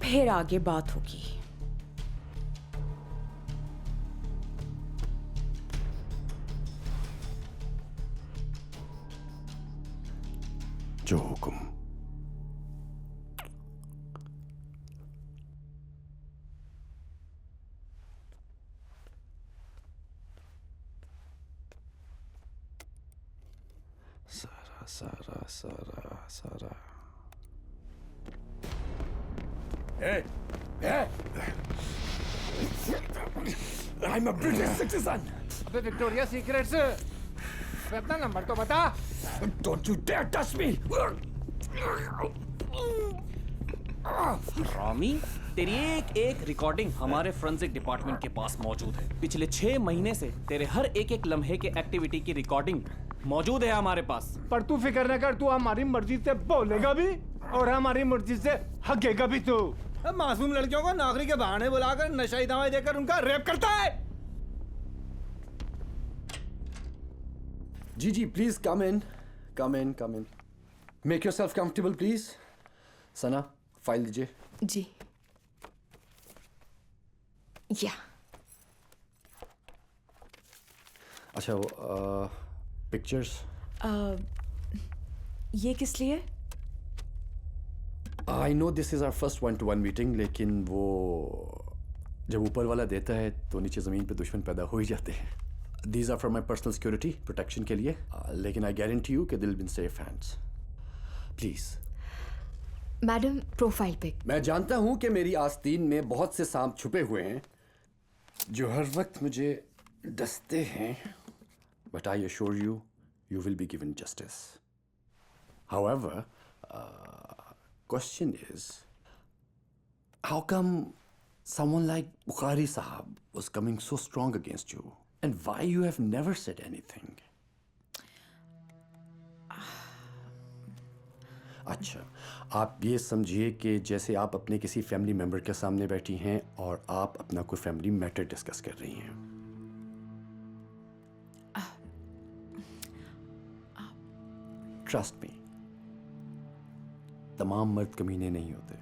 फिर आगे बात होगी। जो हुक्म। सारा सारा सारा सारा। Hey, hey! I'm a British citizen. अबे विक्टोरिया सीक्रेट्स, अबे अपना नंबर तो बता। Don't you dare touch me! Rami, तेरी एक रिकॉर्डिंग हमारे फोरेंसिक डिपार्टमेंट के पास मौजूद है। पिछले 6 महीने से तेरे हर एक लम्हे के एक्टिविटी की रिकॉर्डिंग मौजूद है हमारे पास। पर तू फिक्र न कर, तू हमारी मर्जी से बोलेगा भी और हमारी मर्जी से हगेगा भी। तू मासूम लड़कियों को नौकरी के बहाने बुलाकर नशाई दवाई देकर उनका रेप करता है। जी please come in, come in, come in. Make yourself comfortable please. Sana, file दीजिए। जी। या। अच्छा, वो पिक्चर्स ये किस लिए? I know this is our first 1-to-1 meeting, लेकिन वो जब ऊपर वाला देता है तो नीचे ज़मीन पे दुश्मन पैदा हो ही जाते हैं। These are for my personal security protection के लिए, लेकिन आई गारंटी यू कि दिल बिन safe hands. Please madam, profile pic. मैं जानता हूं कि मेरी आस्तीन में बहुत से सांप छुपे हुए हैं जो हर वक्त मुझे डसते हैं, but I assure you, you will be given justice. However, question is, how come someone like Bukhari Sahab was coming so strong against you, and why you have never said anything? अच्छा, आप ये समझिए कि जैसे आप अपने किसी family member के सामने बैठी हैं और आप अपना कोई फैमिली मैटर डिस्कस कर रही हैं। ट्रस्ट मी, तमाम मर्द कमीने नहीं होते।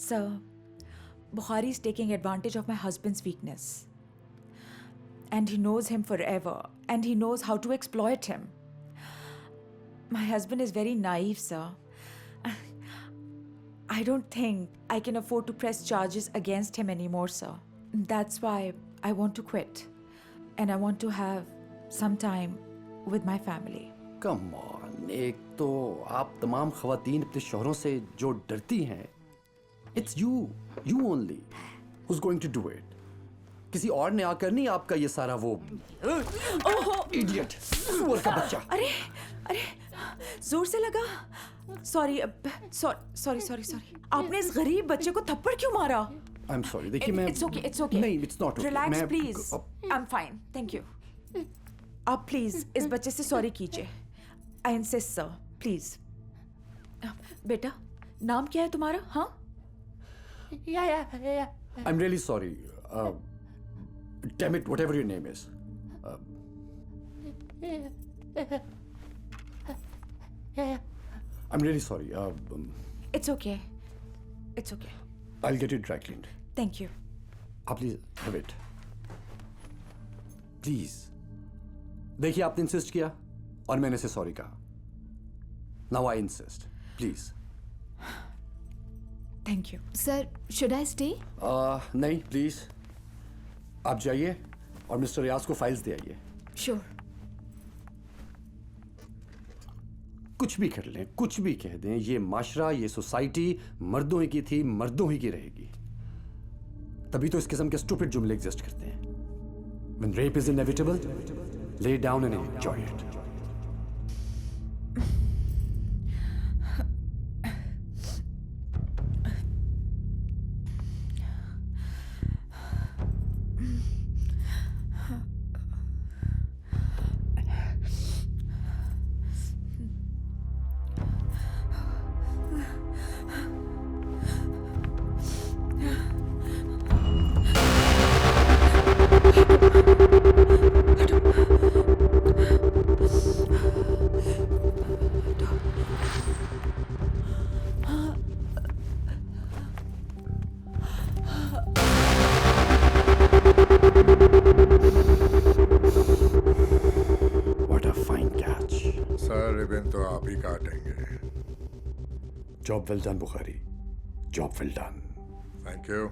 Sir, Bukhari is taking advantage of my husband's weakness. And he knows him forever. And he knows how to exploit him. My husband is very naive, sir. I don't think I can afford to press charges against him anymore, sir. That's why I want to quit. And I want to have some time with my family. Come on, एक तो आप तमाम ख़वातीन अपने शौहरों से जो डरती हैं, it's you only who's going to do it. किसी और ने आकर नहीं आपका ये सारा वो idiot, सुअर का बच्चा। अरे जोर से लगा। सॉरी। आपने इस गरीब बच्चे को थप्पड़ क्यों मारा? I'm sorry, देखिए मैं It's okay. नहीं, it's not okay. Relax, please. I'm fine, thank you. आप प्लीज इस बच्चे से सॉरी कीजिए। I insist sir, please. बेटा, नाम क्या है तुम्हारा? हाँ? I'm really sorry. Damn it, whatever your name is. I'm really sorry. It's okay. I'll get it dry cleaned. Thank you. Please have it. Please. देखिए, आपने इंसिस्ट किया और मैंने इसे सॉरी कहा। Now I insist. Please. Thank you. Sir, should I stay? नहीं, please आप जाइए और मिस्टर रियाज को फाइल्स दे आइए। Sure. कुछ भी कर लें, कुछ भी कह दें, ये माशरा, ये सोसाइटी मर्दों ही की थी, मर्दों ही की रहेगी। तभी तो इस किस्म के स्टूपिड जुमले एग्जिस्ट करते हैं। When rape is inevitable, lay down and enjoy it. What a fine catch. Sir ribbon तो आप ही काटेंगे. Job well done, Bukhari. Job well done. Thank you.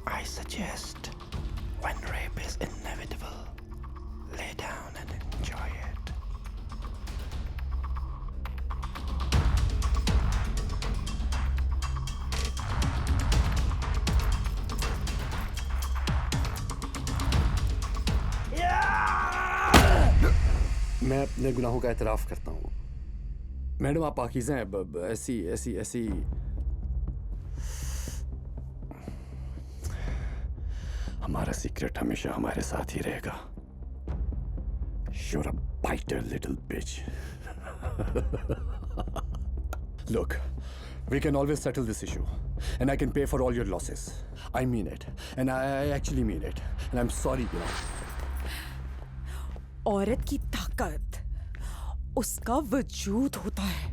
I suggest, when rape is inevitable, lay down and enjoy it. मैं अपने गुनाहों का एतराफ़ करता हूँ. Madam आप पाकीज़ा हैं. ऐसी हमारा सीक्रेट हमेशा हमारे साथ ही रहेगा. You're a biter, little bitch. Look, we can always settle this issue, and I can pay for all your losses. I mean it, and I actually mean it, and I'm sorry, you know. औरत की ताकत उसका वजूद होता है.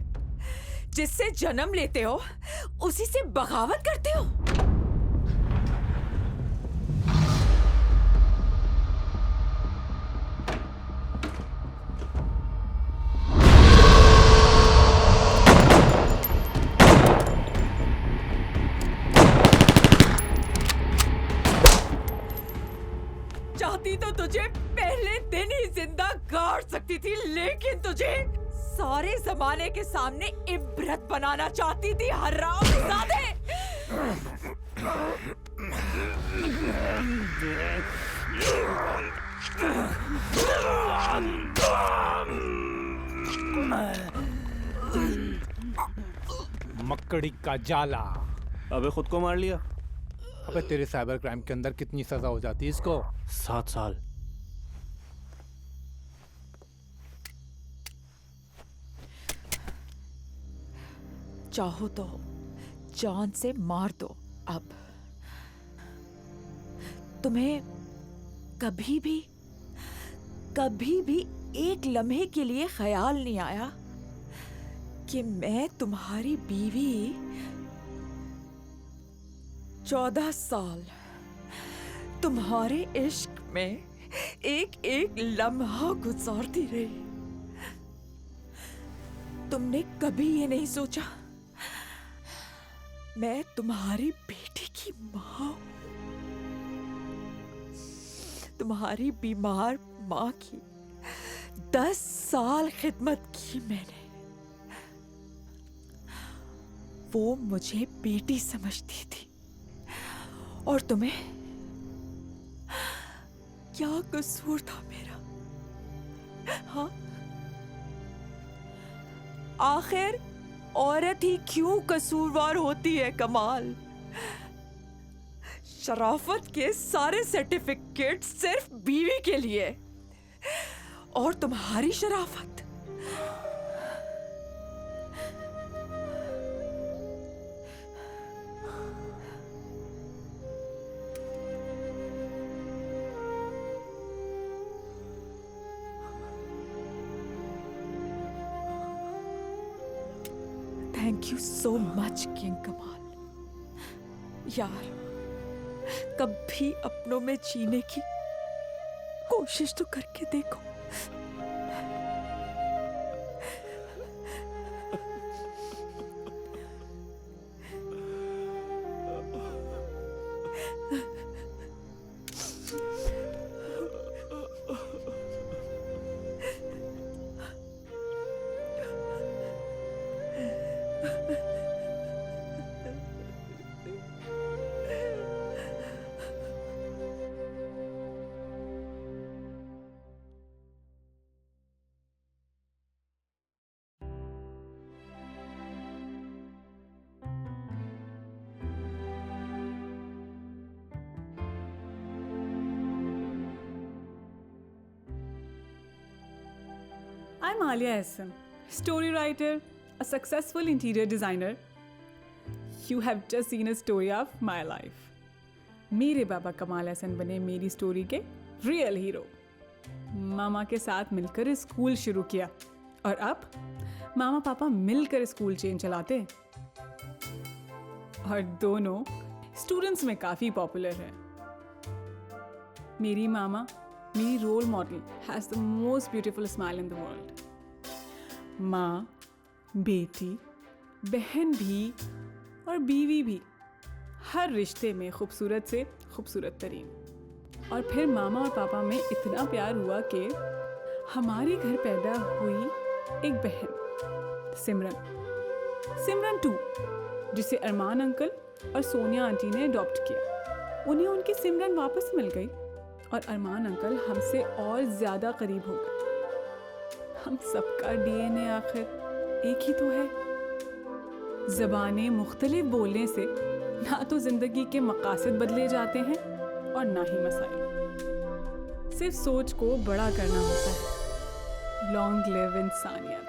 जिससे जन्म लेते हो उसी से बगावत करते हो. चाहती तो तुझे पहले दिन ही जिंदा गाड़ सकती थी, लेकिन तुझे सारे जमाने के सामने इब्रत बनाना चाहती थी, हरामजादे. मकड़ी का जाला. अबे खुद को मार लिया. अबे तेरे साइबर क्राइम के अंदर कितनी सजा हो जाती है इसको? 7 साल. चाहो तो जान से मार दो. अब तुम्हें कभी भी एक लम्हे के लिए ख्याल नहीं आया कि मैं तुम्हारी बीवी 14 साल तुम्हारे इश्क में एक लम्हा गुजारती रही. तुमने कभी ये नहीं सोचा मैं तुम्हारी बेटी की माँ हूं. तुम्हारी बीमार माँ की 10 साल खिदमत की मैंने. वो मुझे बेटी समझती थी, और तुम्हें क्या कसूर था मेरा? हाँ, औरत ही क्यों कसूरवार होती है कमाल? शराफत के सारे सर्टिफिकेट सिर्फ बीवी के लिए, और तुम्हारी शराफत thank you so much king कमाल। यार कभी अपनों में जीने की कोशिश तो करके देखो। I'm Alia SM, story writer, a successful interior designer. You have just seen a story of my life. मेरे बाबा कमाल हसन बने मेरी स्टोरी के रियल हीरो। मामा के साथ मिलकर स्कूल शुरू किया और अब मामा पापा मिलकर स्कूल चेन चलाते और दोनों स्टूडेंट्स में काफ़ी पॉपुलर है। मेरी मामा मेरी role model has the most beautiful smile in the world. माँ, बेटी, बहन भी और बीवी भी, हर रिश्ते में खूबसूरत से खूबसूरत तरीन। और फिर मामा और पापा में इतना प्यार हुआ कि हमारे घर पैदा हुई एक बहन, सिमरन 2, जिसे अरमान अंकल और सोनिया आंटी ने अडॉप्ट किया। उन्हें उनकी सिमरन वापस मिल गई और अरमान अंकल हमसे और ज़्यादा करीब हो गए। हम सबका डीएनए आखिर एक ही तो है। ज़बानें मुख्तलिफ बोलने से ना तो ज़िंदगी के मकासद बदले जाते हैं और ना ही मसाइल। सिर्फ सोच को बड़ा करना होता है। लॉन्ग लिव इंसानियत।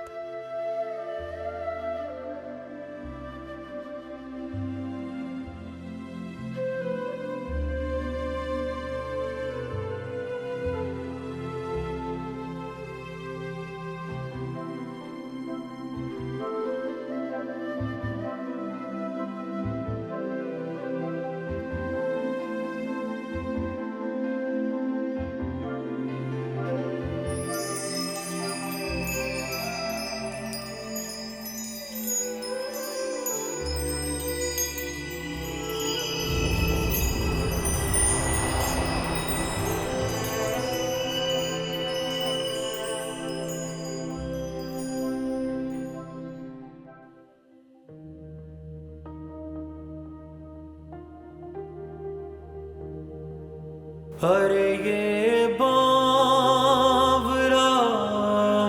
अरे ये बावरा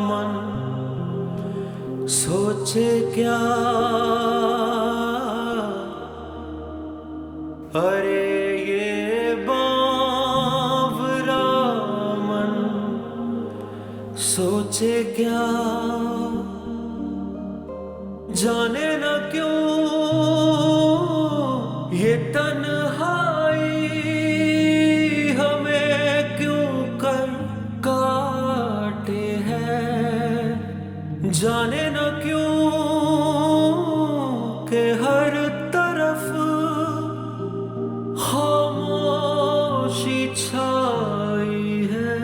मन सोचे क्या, अरे ये बावरा मन सोचे क्या, जाने न क्यों ये तन्हाई जाने न क्यों के हर तरफ खामोशी छाई है।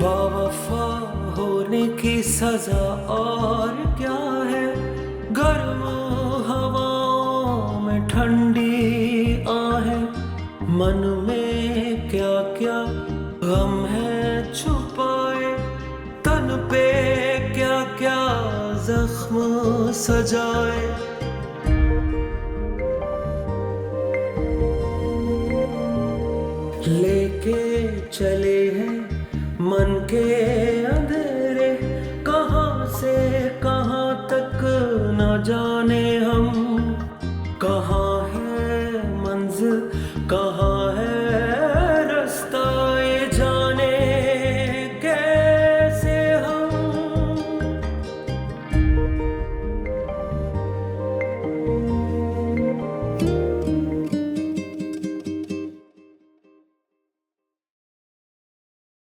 बावफा होने की सजा और क्या है, गर्म हवाओं में ठंडी आहें, मन में क्या क्या गम है छुपाए, तन पे क्या क्या जख्म सजाए। लेके चले हैं मन के अंधेरे कहाँ से